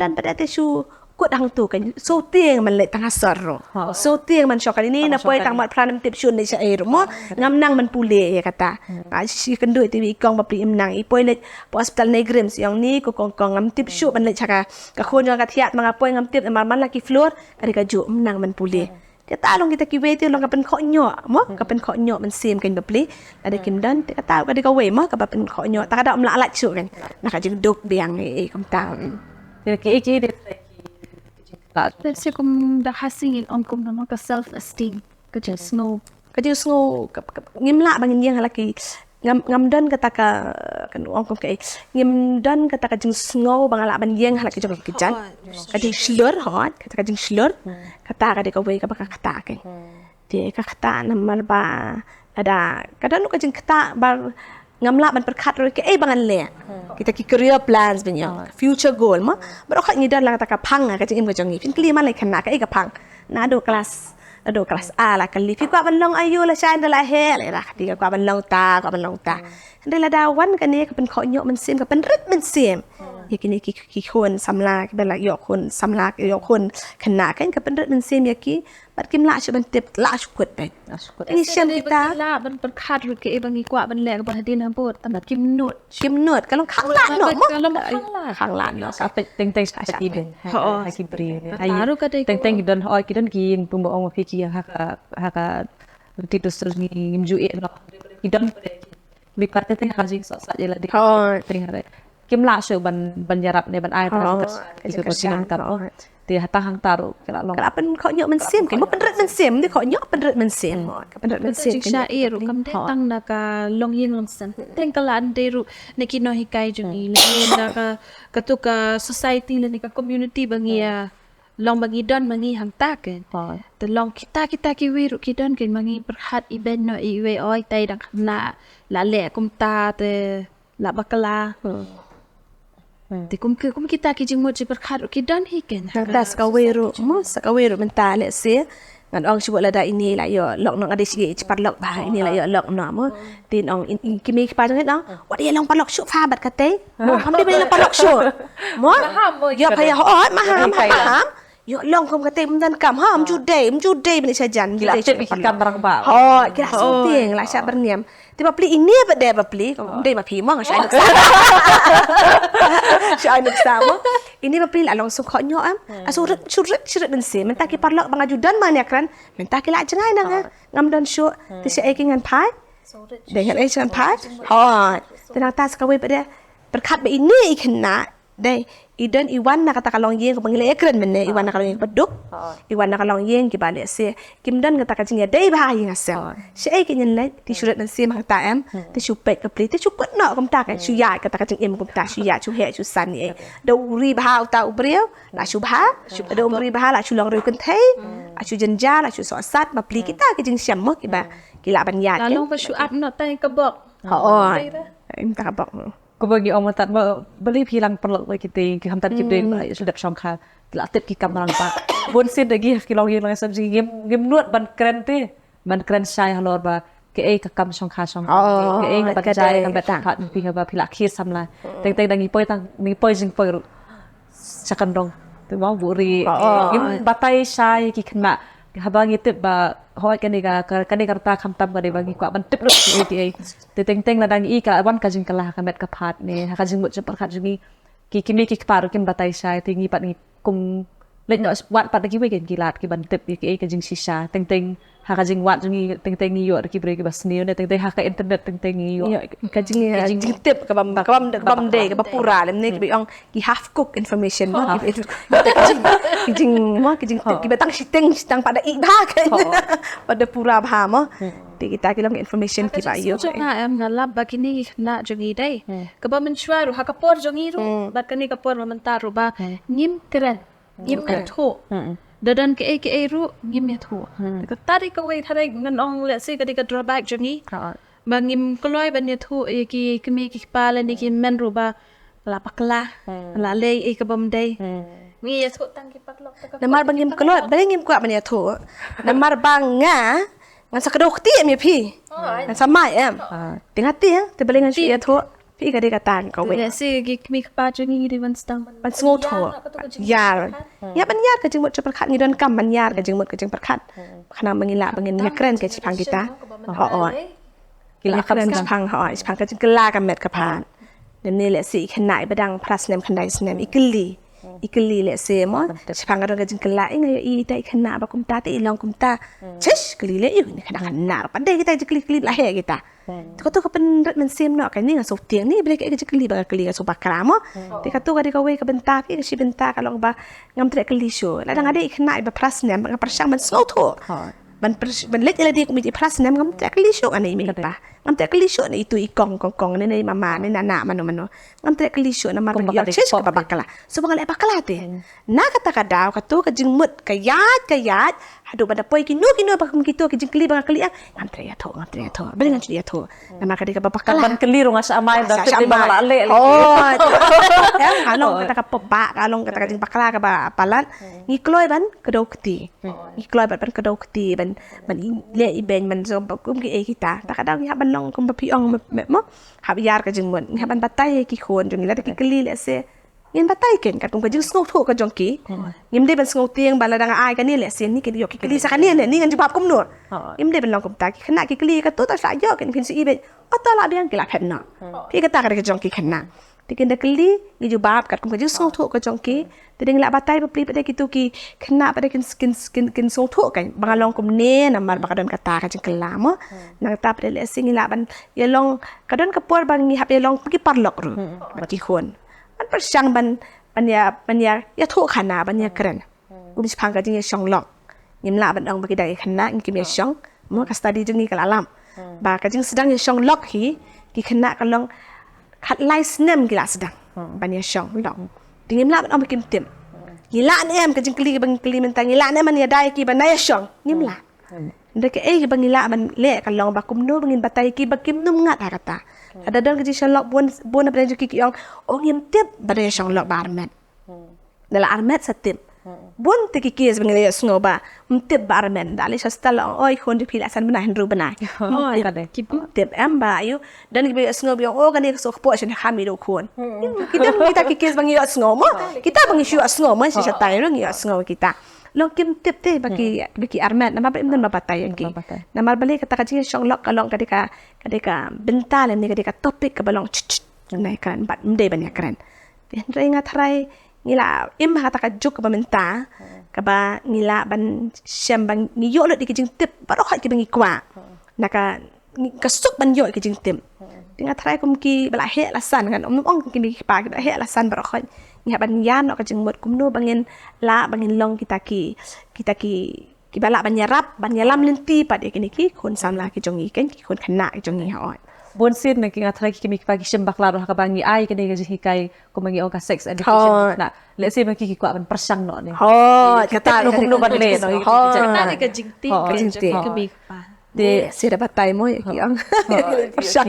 dan pada te su kut hang tu kan so tieng man le tang sorro so tieng man syok kali ni na poi kang mat pranam tip syun ni sa air mo ngam nang man pule ya kata si kendu TV kong bapri im nang i poi le po hospital negrims yang ni ko kong ngam tip syu man le chaka ka khon ka thiat mga poi ngam tip man la ki floor kari ka ju nang man pule dia talong kita ki we ti long ka pen kho nyo mo ka pen kho nyo man sim kan bapli ada kim dan ta ta ka de ka we mo ka pen kho nyo ta ka da la la chu kan na ka jing duk biang e kom ta ki de Let's say kung dahasingin on kung naman ka self-esteem ka jing snow ngimla bangin yang halaki ngam dan kata ka kan ong kom kai ngim dan kata ka jing snow bangala ban yang halaki jong kijan ka jing slur hot kata ka jing slur kata ka de ka we ka baka kata kan de ka kata namar ba ada kadang nu ka jing kata bar ngamla ban perkhat ro ke bangan le kita ki career plans benya future goal ma bro khat ngidan la ta ka phang ka jing im ka jong ni pin kli man le khana ka ka phang na do kelas A la kali pi kwa ban long ayu la chan la he le ra di kwa ban long ta đây là đào văn cái này cái bên khỏi nhọ mình xem cái bên rất mình xem cái này cái khuôn xăm la cái bên là nhọ khuôn xăm la cái nhọ khuôn khẩn nã cái bên rất mình xem cái bắt kim lạ cho bên tiếp lạ chụp quật đấy ini xem kita la bên khát rồi cái bang ikwa bên lẹ cái bên hadin ham bột tầm kim nuột cái lòng khang lạ nọ khang lạ nọ sa teng sa tiben ha ki bri ai teng don oi ki don ki pung bo ong ki ha titus ngim ju e no ki don Bikate teng haji sa jela di teng hare kim la shu ban yarap ne ban ai ta cái sinang tar ti hata hang taru kala long kala pen kho nhọ mình xem cái một pen rất mình xem đi kho nhọ pen rất mình xem cái pen rất mình xem cái sha ru kam te tang na ka long yeng long san teng kala ande ru ne ki no hikai jung i le na ka tu ka society le ne ka community bangia long bangi don mangi hang ta ke te long kita ki wi ru ki don ke mangi perhat event no i we oi tai dang na la le kum ta te la bakala te kum kita ki jing mo ji perhat ru ki don hi ken ta skaweru mo skaweru menta le se ngan ong chu la da ini la yo lok no ade si cepat lok ba ini la yo lok no mo tin ong ki mi pa jong dong wa dia long pa lok shu fa bat ka te mo ham di ba pa lok shu mo yo pa ya ho ma ham yo long kom ka te mdan kam ham chu day bani sajan gila chet bi kam barang ba ho kira suting la sha berniam tiba pli ini ba de ba pli day ma pi mo nga sha nuk sama ini ba pli la long su kho nyo am asu rit ben se menta ki parlok bang ajudan man ya kran menta ki la jangai na ngam don shu ti se ai ki ngan pai dengan ai chan pai ho tenang tas ka we ba de berkat ba ini ikna đây idan iwan na kata kalong yeng ko pangile ekran menne iwan na kalong yeng paduk iwan na kalong yeng ki bale se kimdan kata kajing ya dai ba yeng asel se ai kinyen le ti surat nan se mang ta em ti chu pek ka pli ti chu put no kom ta ka chu ya kata kajing em kom ta chu ya chu he chu san ni do ri ba ta ubriu la chu ba chu do ri ba la chu long ri kun thei a chu jenja la chu so sat ma pli kita kajing syam mo ki ba ki la ban ya la long ba chu up no tai ka bok em ta bok ko bagi om tat ba beli pilang perlu kita ki ham tat ki de sudah shong kha la tip ki kam rang pa bon sin de gi ki long yeng lang sam ji gem nuot ban kren sai halor ba ke ai ka kam shong kha shong ke ai ban jai kam ba ta kha pi ha ba pila khi sam la teng dangi poi tang ni poi jing poi ru chakan dong tu ba bu ri gem batai sai ki khna habang itip ba hoi kani karta khamtam ka de bagi kwa ban tip lu ATA te teng ladang I ka wan ka jing kala ka met ka phat ne ha ka jing mut par khat jungi ki kimi ki paru kin batai sai ti ngi pat ngi kum lek no wat pat ki we ki lat ki ban tip ki ka jing shisha teng ha ka jing wat jungi teng ni yo ki bre ki bas ni ne teng ha ka internet teng ni yo Yo ka jing tip ka bam de ka pura lem ne ki ong ki half cook information mo ki jing tip ki batang sitang pada I ba ka pada pura ba mo ti kita ki long information ki ba yo Nga em nga lab bakini na jongi day. Kaba mensuaru hakapor jongi ru. Bat kani kapor mamentaru ba ngim keren. Ngim katho. Dadan ke ru ngim yatho. Ka tari ka wait harai nganong let's say kadika drawback jongi. Ba ngim koloi ban yatho ki kemi ki pala ni ki menru ba la pakla. La lei ka bam day. Ngi yatho tang ki paklok ta ka. namar bangim kelo bangim kwa ban ya tho namar banga ngan sakadok ti mi phi ngan samai em tingati te balingan si ya tho phi ka de ka tan ka we Let's say ki kemi ka pa jongi di ban stang. ban sngo tho ya ban yar ka jing mut par khat ngi don kam ban yar ka jing mut ka jing par khat khana mangila bangin ya kren ke chipang kita ho kila kren chipang ho chipang ka jing kala ka met ka phan nem ne le si khnai badang pras nem khandai snem ikli le se mo chipang ka jing kala inga I tai khana ba kum ta te long kum ta chish kli le yu ni khana na pa de kita kli la he kita ko to ka pen men sem no ka ni nga so tiang ni bre ka kli ba kli ka so ba kra mo te ka to ka de ka we ka benta ki si benta ka long ba ngam tre kli sho la dang ade khana ba pras nem ba prasang man so tho ban let ele dik mi pras nem ngam tre kli sho ani mi pa ngam tre kli sho ni tu I kong ni nei mama ni nana mano ngam tre kli sho na mar ya chish ka ba bakala so ba bakala te na kata ka daw ka to ka jing mut ka yat hadu pada poi ki no pa kum kito ki jing kli ba kli ngam tre ya tho beli ngan ya tho na ma ka de ka ba bakala ban keliru nga sa amay da tip di ba la le along kata ka pa along kata ka jing bakala ka ba palan ngi kloy ban ka do kti ngi kloy ban ka do kti ban le I ben man so ba kum ki kita ta ka daw ya ban long kum ba pi ong mo hab yar ka jing mun ya ban batai ki khon jong la ki kli le se ngin batai ken ka tum ka jing snow tho ka jong ki ngim de ban snow tieng ba la dang ai ka ni le sen ni ki yo ki kli sa ka ni ni ngan jibab kum no ngim de ban long kum ta ki khana ki kli ka to ta sa yo ken kin si I ben ata la biang ki la phet na ki ka ta ka jong ki khana tikin da kli ni jibab ka kum ka jing snow tho ka jong ki te ding la batai ba pli pa de ki tu ki khana pa de kin snow tho ka ba long kum ne na mar ba ka don ka ta ka jing kala mo na ta pa de le sing la ban ye long ka don ka por bang ni hab ye long ki parlok ru ba ki khonมันประชังบัญญาอย่าโทษขนาบัญญาเกรนกุมชิพังก็จึงช่องหลอกยิมละบันองบกิได้ขนากิมช่องมัวกัสตาดีจึงนี่กะละลำบาก็จึงแสดงช่องหลอกฮีกิขนาก็ลองคัดไล่สเนมกิละแสดงบัญญาช่องหลอกถึงยิมละบันองบกิมเต็มยิละเนี่ยมันก็จึงกลีบังกลีมันแต่ยิละเนี่ยมันเนี่ยได้กี่บันได้ช่องยิมละเด็กบังยิละมันเละกันลองบักกุมโนบังยินบัตไตกี่บักกิมนุ่มงัดหากตาada don kerja shalok bun apa dan juga yang ngim tip pada shalok barmet dalam armet setip bun tiki kis bengali sngoba tip barmet dali sastal oi khon dipil asan benah hendru benah tip amba ayu dan gibi sngob yang kan ni so po shen khami do khon kita kis bengi sngomo kita bengi shu sngomo si satai ro ngi sngomo kita long kim tip te bagi armet nama ba imdan babatay yang ki nama balik kata kaji shalok kalong kadika bental ni kadika topik ka balong nai kan bat mde banyak keren hendra ingat harai ngila im kata ka juk ba menta ka ba ngila ban syam bang ni yo lo dikijing tip baro khat ki bangi kwa naka kasuk ban yo kijing tip ingat harai kum ki bala he lasan kan ong ki ni pa ki he lasan baro khat nya ban yan no ka jing mot kum no bangin long kita ki bala ban yarap ban yalam lenti pa de ki kon samla ki jongi ken ki kon khana ki jongi ha bon sin na ki ngathra ki mi pagi sembak laro ka bangi ai kene ga hikai ko mangi oka sex education na le se ma ki kwa ban persang no ni kata no kum no ban le no Tadi ka jingti ka jingti ka mi pa de sira batay mo ki ang persang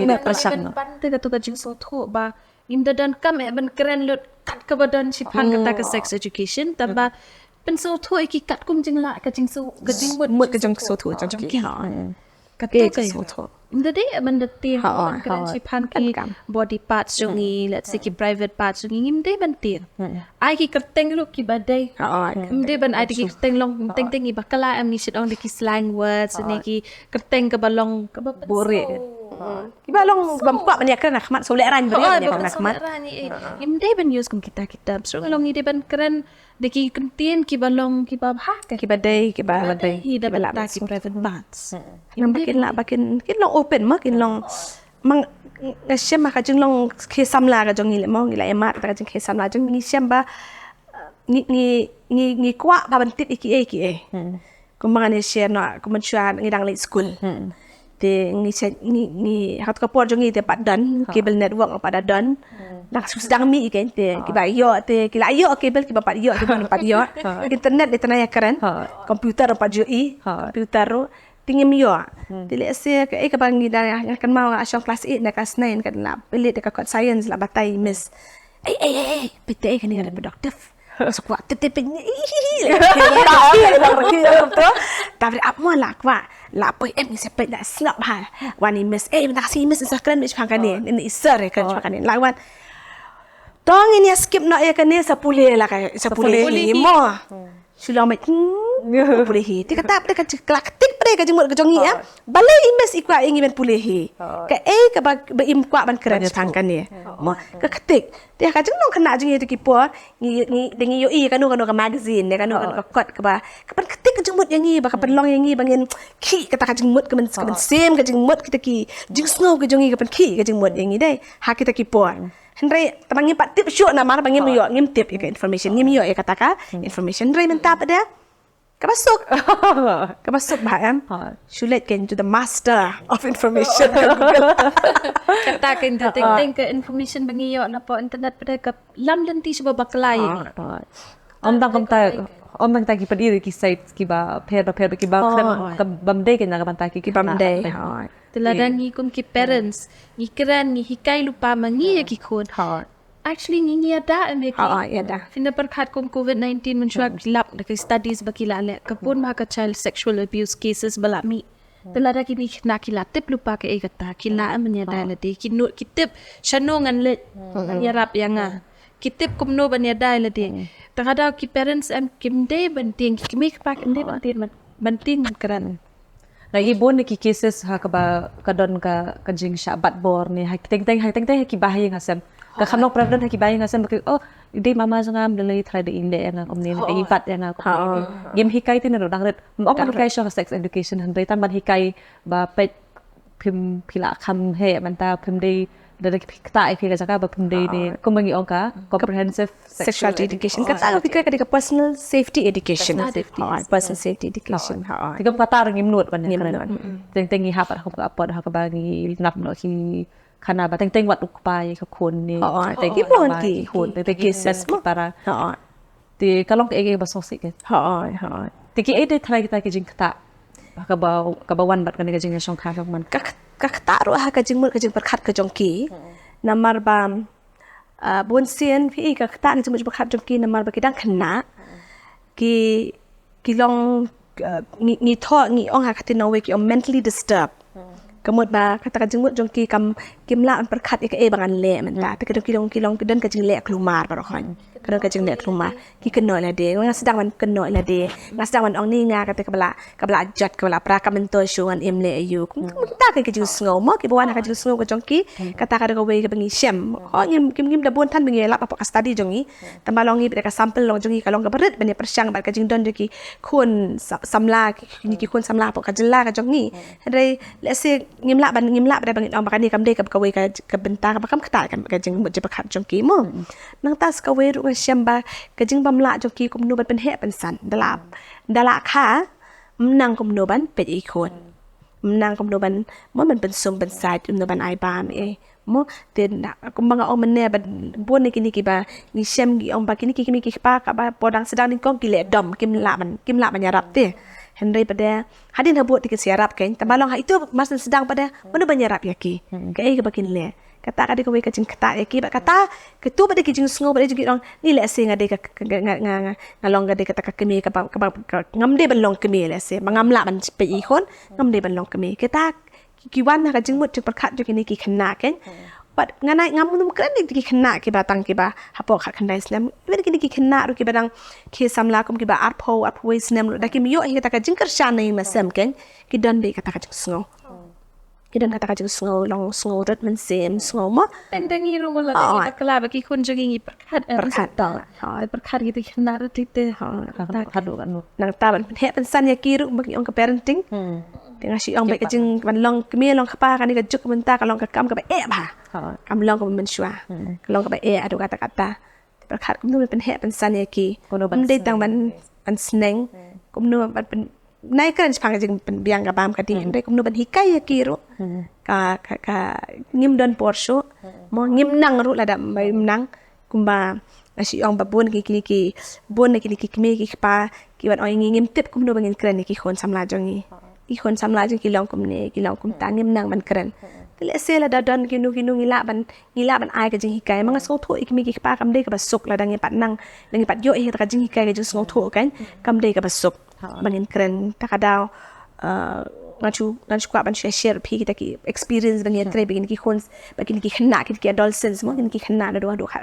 no pan te ka to ka jing so tho ba imda dan kam e ban keren lut kat ka badan si pan kata ka sex education taba pen so tho ki kat kum jing la ka jing so ka jing mut ka jong so thu jong ki ha ka ke so thu Jadi mendetir Ha, kan ha. sipan Kan ki kam. body parts jongi let's say ki private parts jongi ngimde bentir. Ai ki kerteng lu ki badai. Ngimde ban ai ki kerteng long teng i bakala am ni sit on the ki slang words ni ki kerteng ke balong ke Bore. Kiba long bampak banyak kan khmat solek ran beri banyak kan khmat. Ngimde ban use kum kita so long ide ban keren deki kentien ki balong ki ba ha ka Kiba day kiba badai hi da bala ki private parts. Nang bakin long open ma kin long mang ngasem ma ka jing long ke samla ka jong ni le mo ngila emat ka jing ke samla jong ni siam ba ni kwa ba ban tit iki e kumang ni share no kumanchuan ngidang late school te ni hat ka por jong ni te padan cable network pada dan dak sedang mi ikan te kiba yo te kila yo cable kiba pat yo kiba pat yo internet de tanaya keren komputer pat jo komputer ro tingim yo te le se ka bang ni da kan mau asong class 8 na class 9 kan la pelit de ka science la batai miss pete kan ni ada productive so kuat tetep ni tapi apa mau lah kuat lah apa em ni sepet dah snap ha wani miss minta kasih miss sakran miss pangkan ni isar kan pangkan ni lawan tong ini skip nak ya kan ni 10 lah kan 10 mo sulah mat 10 ti kata apa kan kelak tik pada ka jengmut ka jongi ya balai imes ikwa ingi ben pulih ka ka ba im kwa ban keren pangkan ni mo ka ketik dia ka jengno kena jengi tu kipo ni dengi yo kan ka magazine ne kan ka kot ka ba ka ban ketik ka jengmut yang ni ba ka penlong yang ni bangin ki kata ka jengmut ka ben sem ka jengmut kita ki jeng snow ka jongi ka ban ki ka jengmut yang ni dai ha kita kipo Hendrai tabangi pat tip shoot na mar bangi yo ngim tip ya information ngim yo ya kata ka information hendrai menta pada kabasok ba em sulit kan to the master of information Kata kan teng ke information bangi yo na po internet pada ke lam lenti sebab baklai. Om tang ki padiri ki site ki ba per ki ba ka bamde ke na ka bantai ki bamde Teladang ni kum ki parents ni keren ni hikai lupa mangi ki khon. Actually ni ada ame ki. ya dah Finda perkhat kum COVID-19 mencuak lap dekat studies bakila le kapun ma ka child sexual abuse cases balami. Telada kini na kila tip lupa ke kata kila amnya dai le de kinut kitip shanongan le yarap yanga. Kitip kumno banya dai le de. Tagada ki parents am kimde banting ki mek pak inde banting keren. Lagi bon ni ki cases ha ka ba ka don ka jing sha bat bor ni ha teng ki bahaya ngasem ka khamnok pravdan ha ki bahaya ngasem ka ide mama sanga mlei thrai de inde nga omne ni pat nga ko game hikai tin ro dang ret ok man kai sha sex education han dai tan ban hikai ba pet phim phila kham he man ta phim dei da ta ai phila jaka ba phim dei ni kumangi onka comprehensive sexuality education kata ka fikir ka personal safety education personal safety education Tiga kata orang imnut ban ni kan. Teng ngi hap ha ka pod ha ka ba ngi nap no ki khana ba teng wat ukpai ka khon ni. teng ki bon ki khon teng ki ses para. Ti kalong ke ba sosik ke. Ti ki ede thalai kita ki jing kata. Ka ba wan bat kan ka jing shong kha man. ka kata ro ha ka jing mut ka jing perkhat ka jongki namar bam bon sien phi ka kata ni jing perkhat jongki namar ba kidang khna ki long ni tho ni ong ha khatin no we ki mentally disturbed kamut ba kata ka jing mut jongki kim la an perkhat e bangan le man ta pe ka ki long dan ka jing le klumar ba ro khan ka ka jing le klumar ki keno la de nga sedang man keno la de nga sedang man ong ni nga ka te ka bala jat ka bala pra ka mento shuan im le ayu ta ka jing sngo mo ki bawan ka jing sngo ka jongki kata ka ka we ka bangi shem ho ngim da bon tan bangi la pa ka study jongi tamalong ni ka sample long jongi ka long ka berit bani persyang ba ka jing don ki khun samla ni ki khun samla pa ka jilla ka jongi dai let's say ngim la ba bangi ong ba ka ni kam de ka we ka bentar ka kam kata ka jing mo je pa khat jongki mo nang tas ka we ru ka shem ba ka jing bam la jongki kum nu ban pen he pen san dala kha mnang kum nu ban pe i khon mnang kum nu ban mo man pen sum ban sai nu ban ai bam mo ten kum banga ong mene ban bon ni kini ki ba ni shem gi ong ba kini ki kimi ki pa ka ba podang sedang ni kong ki le dom kim la ban yarap te Henry pada hadin habut tiket siarap kan tamalong ha itu masa sedang pada mana banyarap yaki ke ai ke bakin le kata ka de ko we ka jing kata yaki ba kata ketu pada ki jing sngo pada jing orang ni le se ngade ka ngalong ngade kata ka kemi ka ngamde ban long kemi le se mangamla ban pe i khon ngamde ban long kemi kata ki wan ka jing mut perkat jo kini ki khna kan but nganai ngam num kren ki khna ki batang ki ba hapo khat khandai slam wen kini ki khna ru ki badang ke samla kum ki ba arpho slam da ki mi yo hi ta ka jing kar shan nei ma sam kan ki dan be ka ta ka jing sngo ki dan ka ta ka jing sngo long sngo rat man sem sngo mo แต่ดังนี้รู้ว่าเรากลาบกี่คนจะกินประคัดประคัดกี่ขนาดที่เตะ คัดดูกันดู nang ta ban he ban san ya ki ru bagi ong ka parenting tengah si ong ba ka jing ban long ki mi long ka pa ka ni ka juk ban ta ka long ka kam ka ba e ba kam long ka ban shwa ka long ka ba e adu kata kata perkat kum nu ban he ban san ya ki kum dei tang ban sneng kum nu banเป็นนายกันพังจึงเป็นเบียงกับบามกะดีได้กุมนูบันฮิกายกีรุกะงิมดอนปอร์ชูมองิมนังรุละดำใบนังกุมบาอาชีองบะบุนกีบุนกีเมกีปากีวันออยงิมติบกุมนูบังงิมเกรนกีคนสำลาจงีอีคนสำลาจงกีลองกุมเนกีลองกุมตางิมนังมันเกรนแต่เลเซละดาดอนกินูงิลาบันอายกะจึงฮิกายมังสงทุอีกมีกีปากำเดกะบะสุกละดังปัดนังดังปัดโยเฮตะจึงฮิกายกะจึงสงทุกันกำเดกะบะสุกbangin keren takadaw ngachu kwa ban share phi kita ki experience bangin tre begin ki khons bagin ki khna ki adolescence mo ki khna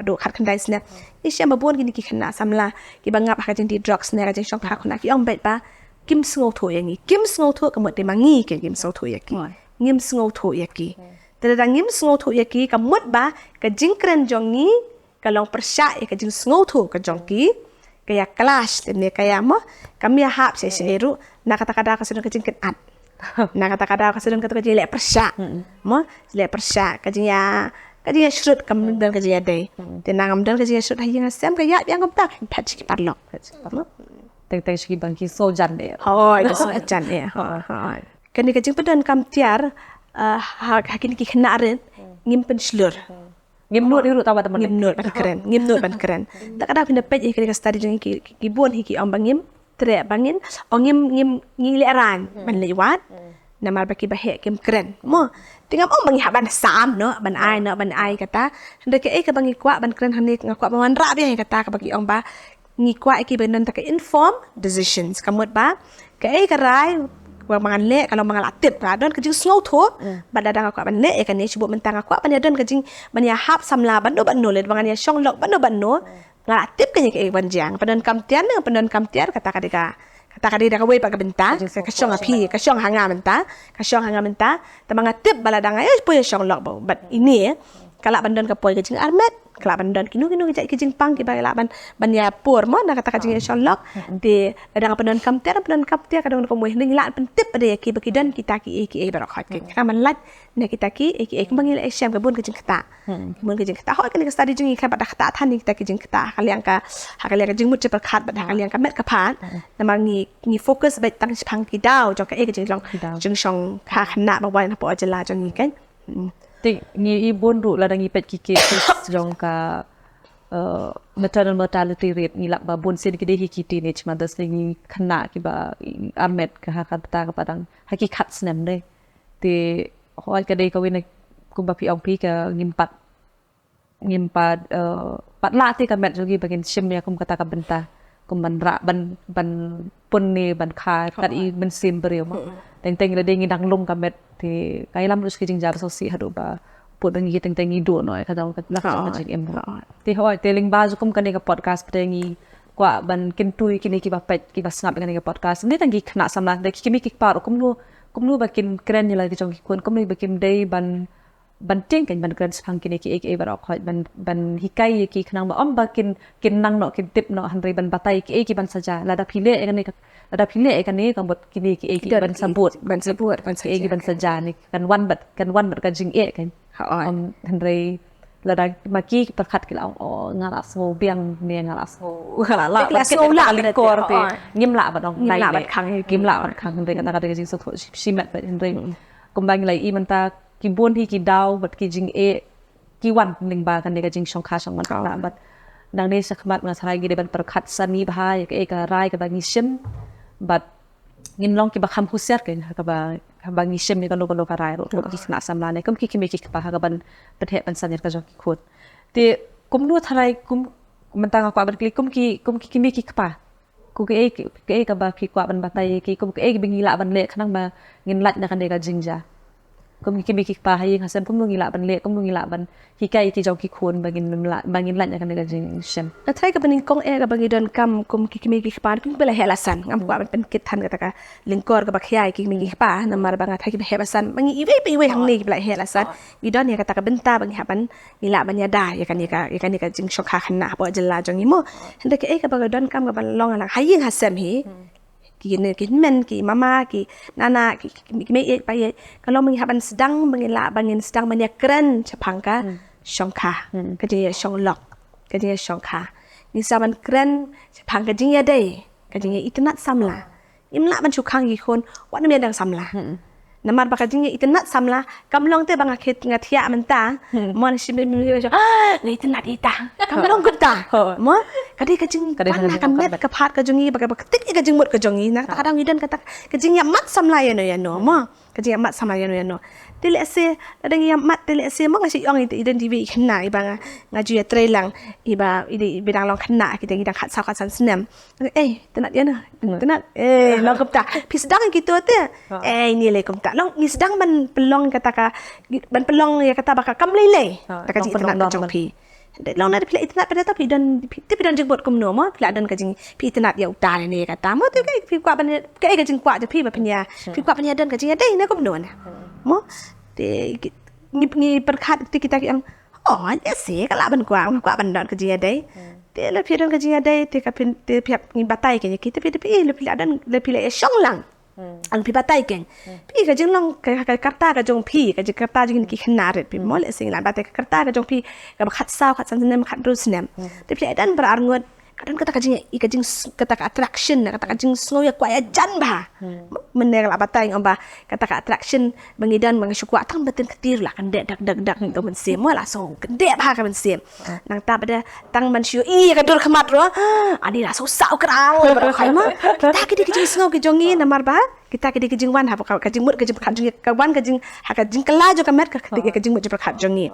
do khat khandai snap isham babon ki khna samla ki bangap ha jing di drugs ne jing shong kha khna ki ong bet ba kim sngo tho yangi kim sngo tho ka mo te mangi ke kim sngo tho yaki ngim sngo tho yaki tere da ngim sngo tho yaki ka mot ba ka jing kren jongi ka long persya ka jing sngo tho ka jongki kaya clash ne kaya mo kami hap seru nakata-kata ka sedang kajing at nakata-kata ka sedang kata le persya mo le persya kajing ya shrut kam dan kajing ya dai tenang dan kajing shrut hayang sam kaya yang kom tak patch ki parlok teng shi bang ki so jan de hoi ka so jan e hoi kani kajing pedan kam tiar hakin ki khna ren ngim pen slur ngim nut ni ru tawa teman ngim nut ban keren tak ada pindah pej ki study jeng ki bon ki om bangim tre bangin o ngim le ran ban le wat nama baki bahe kim keren mo tingam om bangi haban sam no ban ai kata ndak ke ka bangi kwa ban keren hanik ngakwa ban ra bi kata ka bagi om ba ngi kwa ki benon tak inform decisions kamot ba ke ka rai wa mangan le kalau mangal atip ra don kajing slow tho badadang aku ban le kan ni cuba mentang aku ban don kajing ban ya hap samla ban no le bangan ya shong lok ban no ngal atip kan ke ban jang padan kam tian kata kadika ka we pa ka benta ka shong api ka shong hanga menta ta manga tip baladang ay po ya shong lok ba but ini kala ban don ka poy kajing armet kala ban don kinu kajing pang ki ba la ban ya pur mo na kata kajing shong lok de dadang padan kam tiar kadang ko mo ning la pen tip ade ki baki dan kita ki ba rakhat ki kaman lat ne kita ki bangil syam ka bun kajing kata hoy kan ka study jing ka ba kata than ni kita kajing kata kaliang ka jing mut per khat ba kaliang ka met ka phan na mang ni focus ba tang phang ki daw jo ka kajing long jing shong kha khna ba wa na po ajala jong ni kan ti ni ibun ru la dangi pet ki jong ka maternal mortality rate ni lak ba bun sin ki de hi ki teenage mothers ni khna ki ba amet ka ha ta ka padang haki khat snam de ti hoi ka de ka win kum ba pi ong pi ka ngim pat la ti ka met jogi bagin shim ya kum kata ka benta kum ban ra ban pun ni ban kha kat i ban sim beriu ma teng la de ngi dang lung ka met thì cái lắm lúc khi chúng ta so si hadu ba put bang gi teng ngi do noi ka dong ka lak ka jing em ti hoi te ling ba ju kum ka ne ka podcast pe ngi kwa ban kin tui kini ki ba pet ki ba snap ka ne ka podcast ni tang gi khna samla de ki mi ki par kum nu ba kin kren ni la ki jong ki kun kum ni ba kim dei ban ting kan ban kren phang kini ki ba rok hoi ban hikai ki khnang ba om ba kin nang no kin tip no han rei ban batai ki ban saja la da phile ka ne ada pilih kan ni kan buat kini ki ban sabut ki ban sajani kan wan bat kan jing kan Henry lada maki perkat kila ngala so biang ne ngala so la likor te ngim la ba dong lai bat khang kim la bat khang Henry kan ada jing so si mat bat Henry kumbang lai I manta ki bon hi ki daw bat ki jing ki wan ning ba kan ne ka jing shong kha shong man la bat dang ne sakmat nga sarai gi de ban perkat sani bahai ka rai ka bangi sim but ngin long ki ba kham husiar ken ka ba bangi shem ni kan lo ka rai ro ki na samla ne kum ki mi ki pa ka ban pathe ban sanir ka jo ki khot te kum nu tharai kum mentang aku ban klik kum ki mi ki pa ku ke ka ba ki kwa ban batai ki kum ke bingi la ban le khanang ba ngin lat na kan de ka jingja kum kimi kik pa hayi hasam kum ngila ban le kum ngila ban hikai ti jong ki khun bangin lan ya kan ga jing shem แล้วไทยกับนิงกงกับบังอีดอนกำกุมกิมีกิปานกุมเปลเฮลาสันงามกว่ามันเป็นกิทันกับตะกะลิงกอร์กับบักยายกิมีกิปานำมาบังไทยกิเฮลาสันบังอีเวไปเวหังนี่กิเปลเฮลาสันอีดอนเนี่ยกับตะกะเบนตาบังหาบันอีละบัญญาดาอย่ากันนี่กะจิงชกขาขนาบ่จลาจงอีโมหันเดกเอกับบังอีดอนกำกับบันลองala hayin hasam hi ki men ki mama ki nana ki meไปkalau menghaban sedang mengila bangin sedang banyak keren cepangka syongka kejia syonglok kejia syongka ni saban keren cepang kejia dai kejia itnat samla imla ban chukang gi kon wat me dang samla namar ba kejia itnat samla kamlong te bang akit ngathia menta mon shim ni itnat ita kamlong gutta mo kadi kejing pana kamet ka phat ka jungi ba ka tik ka jing mut ka jungi na kadang idan kata kejing mat samla ya no mo kejing mat samla ya no tele se adang yang mat tele se mo ngasi ong idan tv khna iba ngaju ya trailang iba bidang long khna kita ngidang khat saw khat san senam tenat ya na tenat long kapta pi sedang gitu te ni le kapta long ni sedang ban pelong kata ka ban pelong ya kata baka kam le taka ji tenat jong pi long na pila itnat pada tapi dan jeng bot kum no mo pila dan kajing pi itnat ya uta ni kata mo tu kai pi kwa ban kai kajing kwa je pi ba penya pi kwa penya dan kajing dai na kum no na mo te ni perkhat ti kita yang ya se kala ban kwa ban dan kajing dai te le pi dan kajing dai te ka pin te pi ni batai ke kita pi le pila dan le pila e song lang ang pi batai keng pi ka jing long ka karta ka jong pi ka jing karta jing ki khna ret pi mol sing lan batai ka karta ka jong pi ka khat saw khat san nem khat ru snem te pi dan bar ngot kadang kata kajing kata attraction kata kajing snow ya kwa ya jan ba menel la batai ngomba kata attraction bangidan bang syukwa tang betin ketir lah kan dak to men sim la so gede ba ka men sim nang ta pada tang man syu ka dur khamat ro ani la so saw krang ba khai ma kita kajing snow ke jongi namar ba kita kajing wan ha kajing mut kajing kajing kawan kajing ha kajing kala jo kamet ka kajing mut jo khat jongi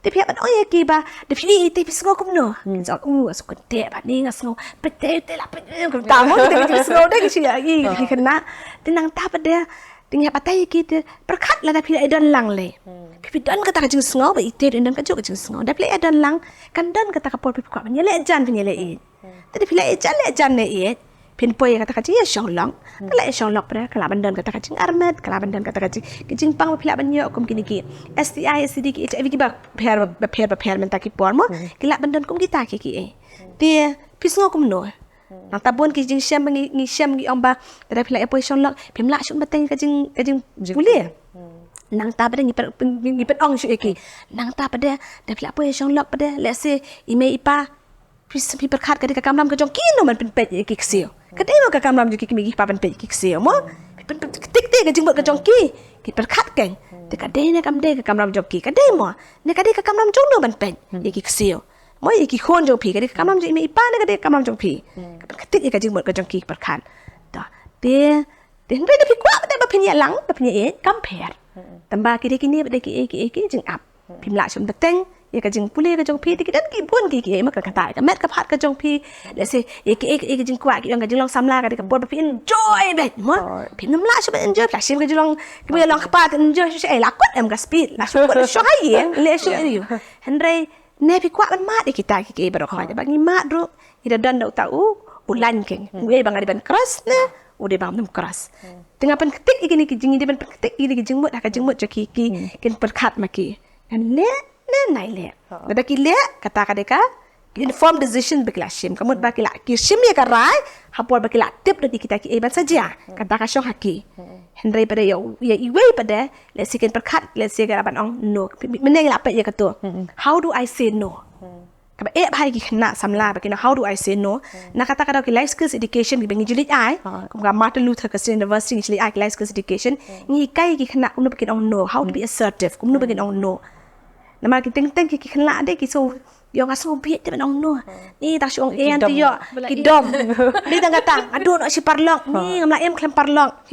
te pia ban oye ki ba de pi te pi snow kum no so so gede ba ni snow pete la pete ta mo te snow de ki ya i kena tinang ta pada tinggal patai kita perkat lah dah pilih edan lang le pipi dan kata kajing snow ba ite dan kajing kajing snow dah pilih edan lang kan dan kata kapol pipi kwa nyele jan nyele i tadi pilih jan le i pin poy kata kajing ya syonglong kala syonglong pada kala bandan kata kajing armet kala bandan kata kajing pang pilih banyo kum kini ki STI STD ki HIV ki ba per menta ki por mo kala bandan kum kita ki dia pisngo kum no nang tabun ki jing syam ngi syam ngi omba ada pilih apo syonglong pimla syun bateng kajing boleh nang ta pada ngi pet ong syu ki nang ta pada da pilih apo syonglong pada let's say ime ipa pi perkat ka ka kamram ka jong ki no man pen pet ki ksio kadai mo ka kamram ki mi pa pen pet ki ksio mo pen tik tik ka jing bot ka jong ki perkat keng te kadai na kam de ka kamram jong ki kadai mo ne kadai ka kamram jong no man pen ki ksio mo ki khon jong pi kadai ka kamram jong ime ipa ne kadai ka kamram jong pi tik ka jing bot ka jong ki perkat ta te hendai da pi kwa da pen ya lang da pen ya kam per tamba ki de ki ne da ki jing ap pimla shum da teng ya kajing pulih kajong pi tikidan ki pun ki mak ka tai ka met ka phat kajong pi le se ya ki kajing kwa ki yang kajing long samla ka ka pon pi enjoy bet mo pi nam la shu enjoy la sim kajing long ki be long kapa enjoy shu la kwat em ka speed la shu ko shu hai le shu yu henry ne pi kwa ban ma de kita ki baro kha ba ni ma ro ida dan dau tau bulan keng we bang ada ban keras na udah bang nam keras tengah pen ketik ikini kajing di ban ketik ikini kajing mut kajing mut ki ken perkat maki kan le nai le ada ki le kata kadeka inform decision bakila shim kamu bakila ki shim ya karai hapor bakila tip dari kita ki ban saja kata ka syong haki henry pada ya iwe pada let's say perkat let's say ban ong no meneng la pe ya kato how do I say no kaba bhai ki khna samla bakina how do I say no na kata kada ki life skills education ki bengi julit ai kumga Martin Luther King University ni julit ai life skills education ni kai ki khna kumno bakin ong no how to be assertive kumno bakin ong no nama ki teng ki khla de ki so yo nga so bi te nong no ni ta syong ti yo ki dom ni tang kata adu no si parlok ni ngamla em klem parlok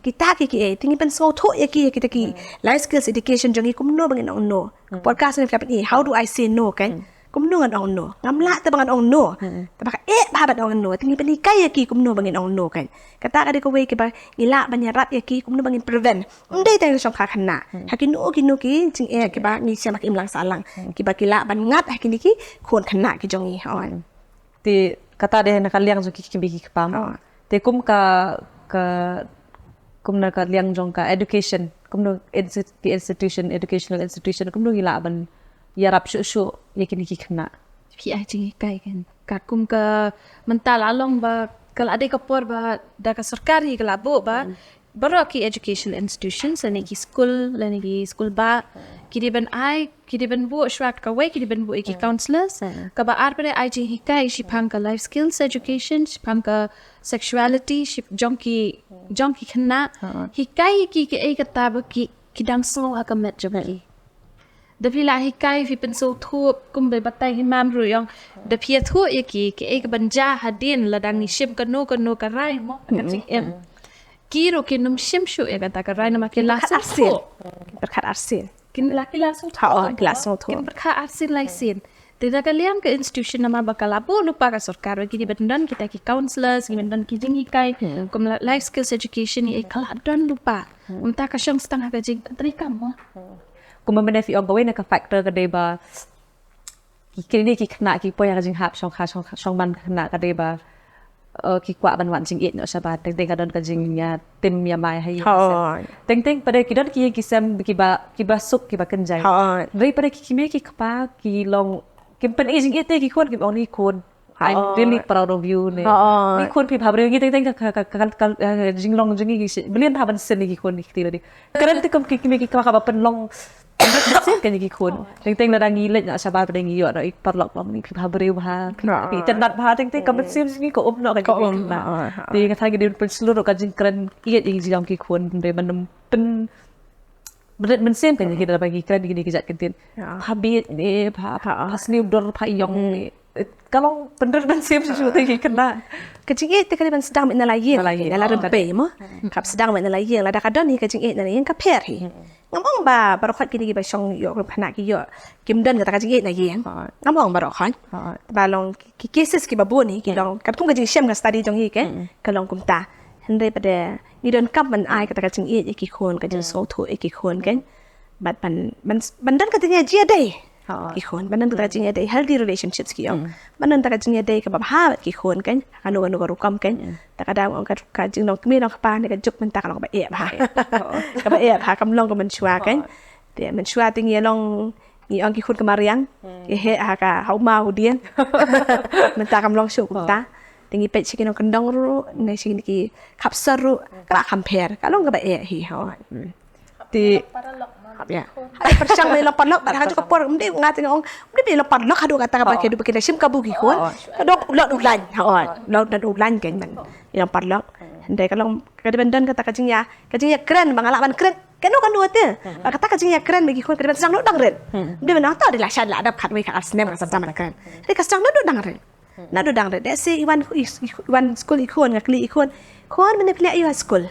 kita ki tingi pen so tho ya ki life skills education jongi kumno bangin ong no podcast ni flap ni how do I say no kan kumno ngan ong no ngamla ta bangan ong no ta ba bangan no tingi bani kaya ki kumno bangin ong no kan kata ka de ko we ki ba ngila banyarap ya ki kumno bangin prevent ndai ta song kha khana hakinu ki jing ki ba ni siam ki imlang salang ki ba kila ban ngat hakini ki khon khana ki jongi on ti kata de na kaliang jo ki ki pam te kum ka kumna ka liang jong ka education kumno educational institution kumno gila ban yarap shu yakini ki khna Phi ai jing kai kan ka kum ka mental along ba kal ade ka por ba da ka sarkari ka labo ba baro ki education institutions ane ki school ba ki ban bu shwat ka we ki ban bu ki counselors ka ba ar pare ai jing hikai shi phang ka life skills education shi phang ka sexuality shi jonki khna hikai ki ai ka tab ki dang so ha ka met jom da phi la hikai fi pen so thu kum be batai hi mam ru yong da phi thu ki ai ka banja hadin la dang ni shim ka no ka rai mo ka chi em kiro ki num shim shu e ka ta ka rai na ma ke la arsin berkat arsin kin la ki la so kelas so kin berkat arsin lai sin tidak kalian ke institution nama bakal abu lupa ka sarkar ki di bendan kita ki counselors ki bendan ki jing hikai kum life skills education ni kala dan lupa umta ka shong stang ka jing trika mo kuma benefi ong gawe na ka factor ka deba kini ki khna ki poya ka jing hap shong ban khna ka deba ki kwa ban wan jing it no sabat teng ka don ka jing ya tim ya mai hai teng pada ki don ki sem ki ba suk ki ba kenjai rei pada ki me ki kpa ki long ki pen jing it ki kon ki ong ni kon I'm really proud of you ne ni kon pi bhabre ngi teng ka jing long jing ki belian haban sen ki kon ni ti di karan ti kom ki me ki ka ba pen long kan ni kun teng la dangi le na sabar pada ngi yo no ik parlok pam ni pha breu ha pi tendat pha teng kam sim ni ko op no ka ti ka thagi din pen slur ka jing kran i jong ki kun de man pen berat men sim kan ki da bagi kran ni ki jat kentin pha bi ne pha hasni dor pha yong ni kalau bener men sim su ti kena kajing te kali ban sedang men la yin la rempe mo kap sedang men la yin la da kadon ni kajing na yin ka per hi ngamong ba barokhat kini ba shong yo phana ki yo kim dan ka kajing na yin ngamong barokhat ba long ki cases ki ba bu ni ki long kat kum kajing shem ka study jong hi ke ka long kum ta hande pada ni don kap man ai ka kajing ki khon kajing so thu ki khon ken bat ban dan kajing ji dai ki khon banan ta jing dei healthy relationships ki yong banan ta jing dei ka ba ha ki khon kan anu ka rukam kan ta ka dang ka jing nong mi nong ka pa ni ka juk man ta ka long ba e ba ka ba e ba kam long ka man chua kan de man chua ting ye long ni ong ki khut ka mariang e he ha ka hau ma hu dien man ta kam long shu kum ta tingi pe chikin ong kandong ru ne chikin ki khap sar ru ka compare ka long ka ba e hi ho ti ya ada persang me lopan lok bar ka por mde ngati ngong mde be lopan lok hadu kata ka ba ke du ke sim ka bu ki khon dok lok du lan lok du lan ken man yang par lok ndai ka long ka de bendan kata ka jing ya keren bangala ban keren kenu kan dua te kata ka jing ya keren bagi khon ka de sang no dang ren mde na ta de la shan la da phat we ka asnem ka sam keren de ka sang no dang ren na do dang ren de se iwan school ikon ngakli ikon khon mene plia iwa school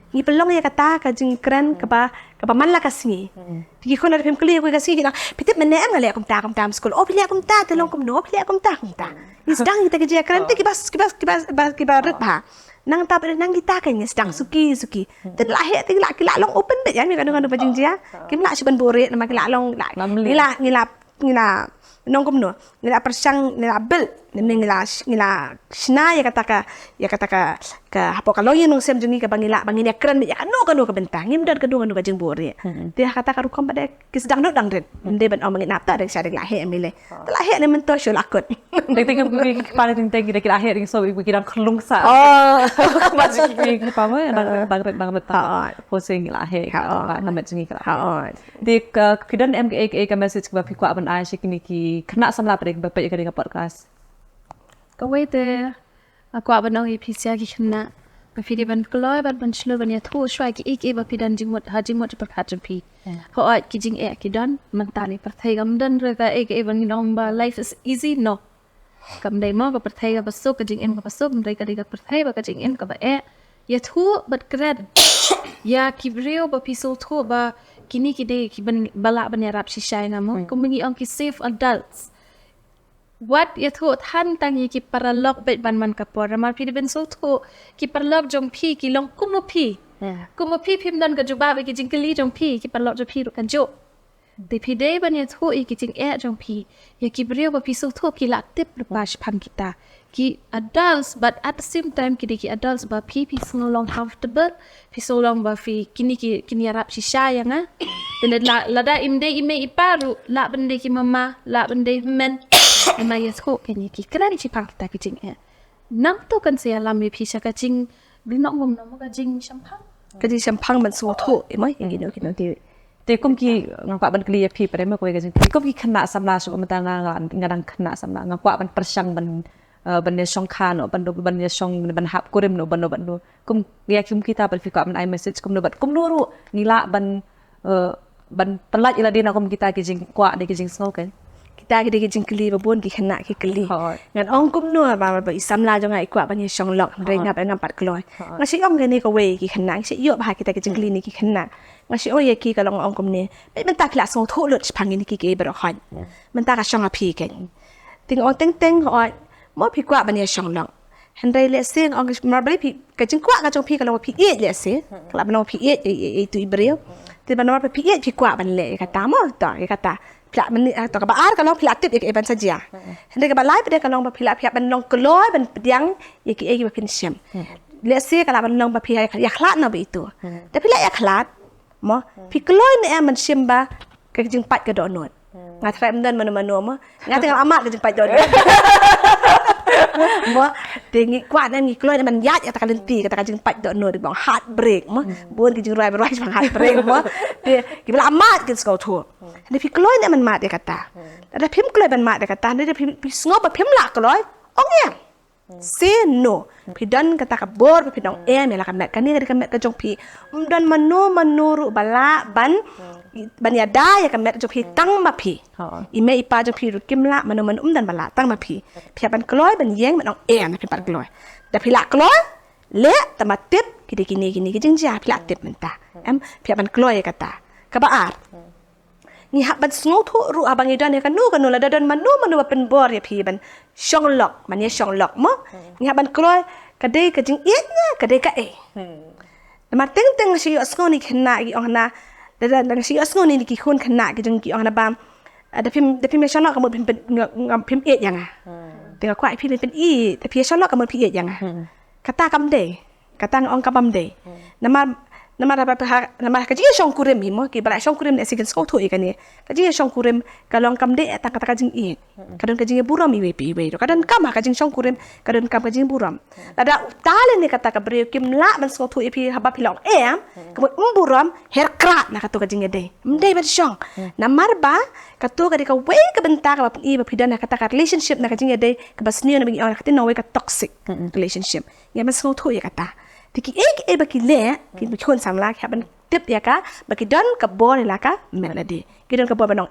ni pelong ya kata ka jing keren ka ba man la kasingi ti ko na pem kli ko kasingi na pitip men em ngale kum ta school o pili kum ta telong kum no pili kum ta ni sedang kita ke keren ti kibas ret ba nang ta nang kita kan ni sedang suki te la he ti la kila long open be ya mi kan ba jing dia kim la siban bore na kila long ngila nong kum no ngila persang ngila bel ngila sna ya kata ka hapo ka loyen nong sem jungi ka bangila keren ya kanu ka bentang ngim dan kedua ka jing bore dia kata ka rukom pada kisdang no dang ren de ban omang nap ta de sa de la he emile la he ne men to shol akut teng ki pa teng ki la he ring so we kiran khulung sa ma ji ki pa mo bang ta ho sing la he ka na met jungi ka de ka kidan ka message ba fikwa ban ai shikini ki khna samla pare ba pe ka podcast Kawai te aku aban nong ipisia ki khna ba fidi ban kloi ban shlo ban ya thu shwai ki ik ba pidan jingmot hajimot per khajan pi ho ai ki jing e ki dan man tani per thai gam dan re ka ek ban nong ba life is easy no kam dai mo ka per thai ga basuk ka jing em ka basuk dai ka per thai ba ka jing em ka ba e ya thu bat kred ya ki brio ba pisol thu ba kini ki dai ki ban bala ban ya rap shi shai na mo kum ngi on ki safe adults What ya thu than tang yi ki paralog bet ban man kapor ramar pi ben so thu ki paralog jong pi ki long kumu pi phim dan ka juba be ki jingkeli jong pi ki paralog jo pi ru kan jo de pi de ban ya thu i ki jing e jong pi ya ki brio ba pi so thu ki la tip lu pas pham kita ki adults but at the same time ki adults ba pi so long comfortable pi so long ba fi kini arab shisha yang ah dan la da ime iparu la bende ki mama la bende men ma yasko kini ki kran chi pang ta ki jing e nam to kan se alam mi phi sa ka jing binok ngom nam ka jing champang ก็ดีชัมพังมันสู้ทุกมั้ยอย่างนี้เนาะคิดว่าที่ te kum ki ngakwa ban kli phi pare ma ko ga jing kum ki khna samla su ma ta ngadang khna samla ngakwa ban persang ban ne song khan no ban ne song ban hap kurim no ban kum ya kum kita ban fi ka ban I message kum no bat kum no ru ngila ban pelat ila dina kum kita ki jing kwa de ki jing sngo kan kita ki jing kli ba bon ki khna ki kli ngan ong kum no ba isam la jong ai kwa ban ye song lok re ngap ngam pat kloi nga si ong ni ko we ki khna si yo ba kita ki jing kli ni ki khna nga si o ye ki ka long ong kum niมันตาคลาสงทุลุดพังนี่กี่บรอคันมันตากระชองอพีกันติงอองเต็งๆอ๋อมอพี่กว่าบันเนี่ยชองหลงหันได้เลเซียงอองมาบริพี่กะจิงกว่ากะจงพี่กะลงพี่เอ็ดเลเซียกลับมาลงพี่เอ็ดตุยเบรียวติบันมาพี่เอ็ดพี่กว่าบันเลกะตามอต่อกะตาพละมันต่อกะบะอาร์กะลงพละติบอีกบันซะจิอะหันได้กะบะไลฟ์ไปได้กะลงบะพละพี่บันลงกลอยบันยังอีกบะพินเชมเลเซียกะลาบันลงบะพี่อยากคลาดเนาะไปตัวแต่พี่ละอยากคลาดมอพี่กลอยเนี่ยมันเชมบะก็จึงปัดกระโดดหนวดงาแทรมเดินมันมะงาเตงอามาก็จึงปัดโดดมะเตงกว่านั่นกล้วยมันยากตะกันตีก็ตะกันจึงปัดโดดหนวดบอกฮาร์ดเบรกมะบวนก็จึงไรฟังฮาร์ดเบรกมะเตกิเวลาอามาก็สกอทัวแต่พี่กล้วยเนี่ยมันมาเดกตาแต่พิมพ์กล้วยมันมาเดกตาได้พี่สงบพิมพ์หลักกล้วยอ๋อเนี่ยsay no พี่ดันก็ตะกับบอร์พี่น้องเอ็มเวลากันแม่กันนี่กันแม่ก็จงพี่ดันมโนรุบลาบันยาได้กันแม่จงพี่ตั้งมาพี่อีเมย์อีป้าจงพี่รุกิมละมโนดันบลาตั้งมาพี่พี่บันกล้อยบันเย้งบันน้องเอ็มพี่ปัดกล้อยแต่พี่ละกล้อยเละแต่มาติบกินก็จึงจะพี่ละติบมันตาพี่บันกล้อยกันตากระบะอาดนี่ฮับบันสงทุรู้อาบังยีดันเนี่ยกันนู่ละดันมโนว่าเป็นบอร์เนี่ยพี่บันช่องหลอกมันเนี่ยช่องหลอกมั้งนี่ฮับบันกล้อยกระเดยกระจิงเอ็ดเนี่ยกระเดยกระเอแต่มาตึงสิอสโกนี่ขนาดกี่องนะแต่สิอสโกนี่กี่คนขนาดกี่จังกี่องนะบางแต่พิมพ์ช่องหลอกกับมือพิมพ์เป็นพิมพ์เอ็ดยังไงแต่ก็ควายพิมพ์เป็นอีแต่พิมพ์ช่องหลอกกับมือพิมพ์เอ็ดยังไงกระตากำเดยกระตางองกำบำเดยnama kajian shong kurim mo ki bala shong kurim ne sigan sko thoi kan ni kajian shong kurim kalong kam de ta kata kajing i kadon kajing buram i we kadon kam kajing shong kurim kadon kam kajing buram ada tale ne kata ka bre kim la man sko thoi pi haba pilong kam buram her krat na katu kajing de mdei ban shong namar ba katu ka ka we ka benta ka i ba pidan kata ka relationship na kajing de ka basni na bi on ka tin no we ka toxic relationship ya man sko thoi kata tiki baki le ki chon samla kha ban tip ya ka baki don ka bor la ka melody ki don ka bor banong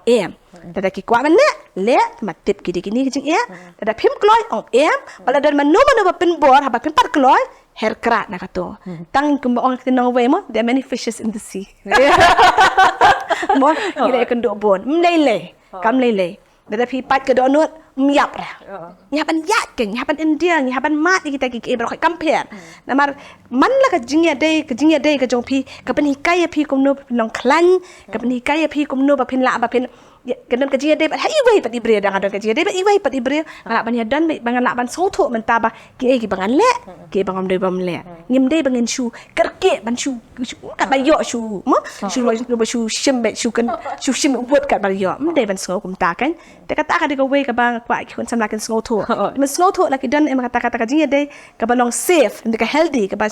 tada ki kwa ban le ma tip ki ni jing tada phim kloi ong bala don manu ba pen bor ha ba pen pat kloi her kra na ka to tang kum ong ki no we mo there are many fishes in the sea mo ki le kan do bon mlei le kam le tada phi pat ka do nut miap ra nyapan yakin nyapan india nyapan mat kita ki ber khoi compare namar man la ka jingya dei ka jong phi ka pani kai phi kum no long khlan ka pani kai phi kum no ba phin la ba phin kan ka jingya dei ba hai wei pati bre dang ka jingya dei ba i wei pati bre la ban ya dan bangan la ban so tho man ta ba ki bangan le ki bangam dei bam le ngim dei bangan shu kerke ban shu ka ba yo shu mo shu lo shu shim be shu kan shu shim wot ka ba yo dei ban so kum ta kan te ka ta ka de ka wei ka bang kwaคนสำหรับกันสงทั่วมันสงทั่วแล้วก็ดันมันกระจายได้ก็บาลองเซฟแล้วก็ healthy ก็บา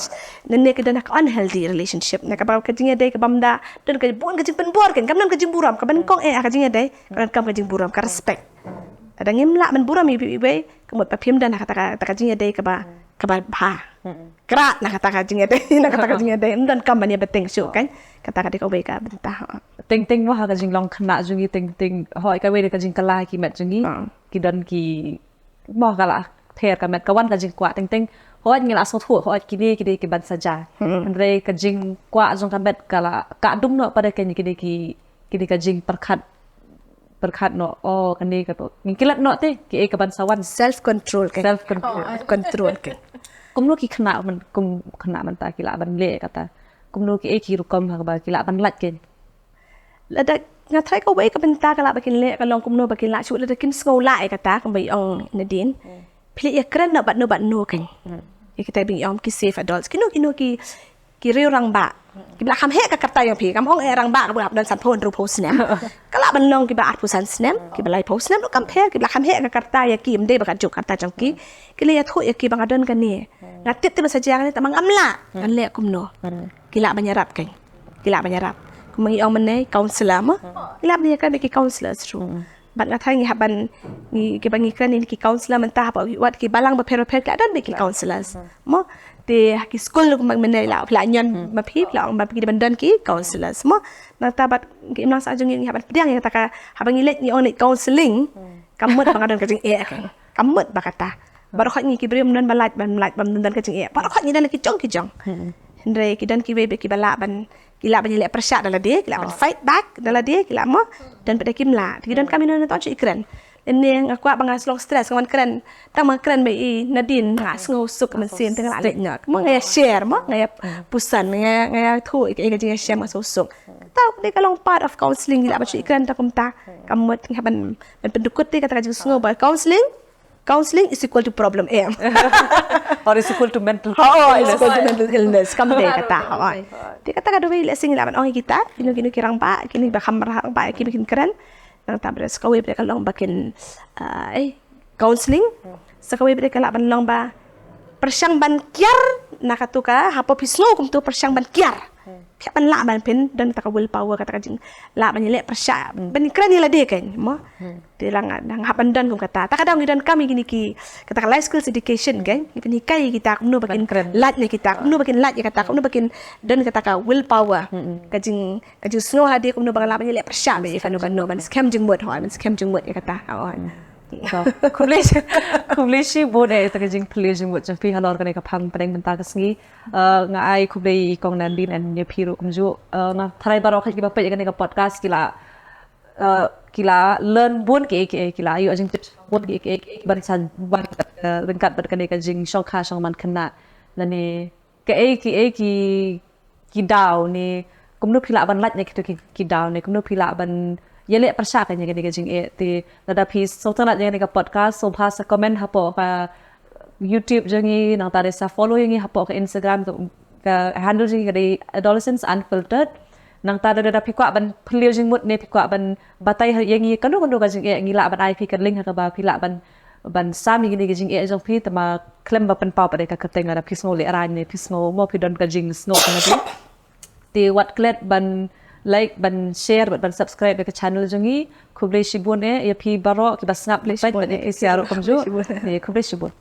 นั่นเนี่ยก็ดันก็ unhealthy relationship นะก็บากระจายได้ก็บัมดาดันก็บุญก็จึงเป็นบอร์กันกำนันก็จึงบุรามก็เป็นกองกระจายได้ก็ดันกำก็จึงบุรามก็ respect แต่ดังนี้ละมันบุรามมีไว้ก็หมดประพิมพ์ดันนะก็กระจายได้ก็บพากระนะก็กระจายได้นะก็กระจายได้ดันกำมันเนี่ยเป็นติงสุกันก็ตาก็ได้ก็ไว้ก็เป็นตาting wa ka jing long khna jungi ting hoi ka we ka jing kala ki met jungi ki don ki mo kala ther ka met ka wan ka jing kwa ting hoi ngila so thu hoi ki de ki ban saja andre ka jing kwa jong ka met kala ka dum no pada ki ka jing perkhat berkat no oh kan ni kata ngilat no te ki e kaban sawan self control kan self control control kan kum no ki khna man kum khna man ta ki la ban le kata kum no ki e ki rukom ha ba ki la ban lat ken lada ngathai ko wei ka benta kala bakin le kalong kum no bakin la chu lada kin sko la e kata kam bai ong Nadine pli ya kren no bat no kan kita bing om ki safe adults kino ki riu rang ba ki bla kham he ka kata yang pi kam ong e rang ba ka bab dan san phon ru post nem kala ban long ki ba at pusan snem ki balai post nem kam phe ki bla kham he ka kata ya ki mde ba ka juk kata jang ki le ya thu ya ki bang adan kan ni ngatit ti saja kan tamang amla kan le kum no ki la banyarap kan ki la banyarap kum ngi ong menai counselor ma ki la banyarap kan ki counselor tru bat ngathai ngi haban ngi ki bangi kan ni ki counselor mentah apa wat ki balang ba per ka dan be ki counselors mo te ki school ko mag menai la pla nyon ma phi pla ma pi ban dan ki counselors mo na tabat ki imlang sa jung ngi haban pedang ya taka haban ngi let ni on counseling kamut bang adan ka jing e kan kamut ba kata baru khat ngi ki brim nan balat ban dan ka jing e baru khat ngi dan ki jong hendre ki dan ki we be ki bala ban kila banyak lek persyak dalam dia kila ban fight back dalam dia kila mo dan pada kimla ki dan kami nan ton ikran ini aku bang long stress kawan keren tang mang keren bai Nadine ngas ngau suk man sin tengah lek nyak mo ngaya share mo ngaya pusan ngaya thu ik jing share ma so suk tahu dia kalau part of counseling kila baca ikran ta kumta kamut ban pendukut dia kata jing ngau ba counseling is equal to problem M or is equal to mental is equal to mental illness kam dia kata dia kata kada bai lek sing laban ong kita kini kirang pa kini ba khamar pa kini bikin keren nang tabres kawe bre kalong bakin counseling sakawe bre kala ban long ba persyang ban kiar nakatuka hapo pisno kum tu persyang ban kiar kya ban la ban pen dan taka will power kata kajing la ban lek persya ban keren ni la de kan mo de lang nang hapan dan kum kata taka dang dan kami gini ki kata life skills education kan ni kai kita kum no bakin lat ni kita kum no bakin lat ya kata kum no bakin dan kata ka will power kajing snow hadi kum no bang la ban lek persya be fanu ban no ban scam jing mut ban scam jing mut ya kata so kublishi bod e ta jing pleasing what fi halor kan ka phang padeng benta ka sngi nga ai kublei kong Nadine and ne phiru kumju na tharai baro kha ki ba pe kan ka podcast kila learn bon ke kila ayu jing tips bon ke ban san ban bengkat kan ka jing shong kha shong man khna la ne ke ki daw ni kumnu phila ban lat ne ki daw ne kumnu phila ban yele persyak kan yang jing ti lada pis so tan yang ka podcast so phasa comment hapo ka YouTube jangi nang tare sa follow yang hapo ka Instagram ka handle jing ka adolescents unfiltered nang tare da pikwa ban phliu jing mut ne pikwa ban batai yang kanu ka jing ngila ban IP ka link ka ba phila ban sami gini jing jong phi tama klem ba pan pau pa ka kateng da pisno le aran ne pisno mo pi don ka jing snow ka ti wat klet ban like ban share ban subscribe ke channel jangi kublei shibun ya pi baro ki basngap le pai ban e siaro kamjo ne kublei shibun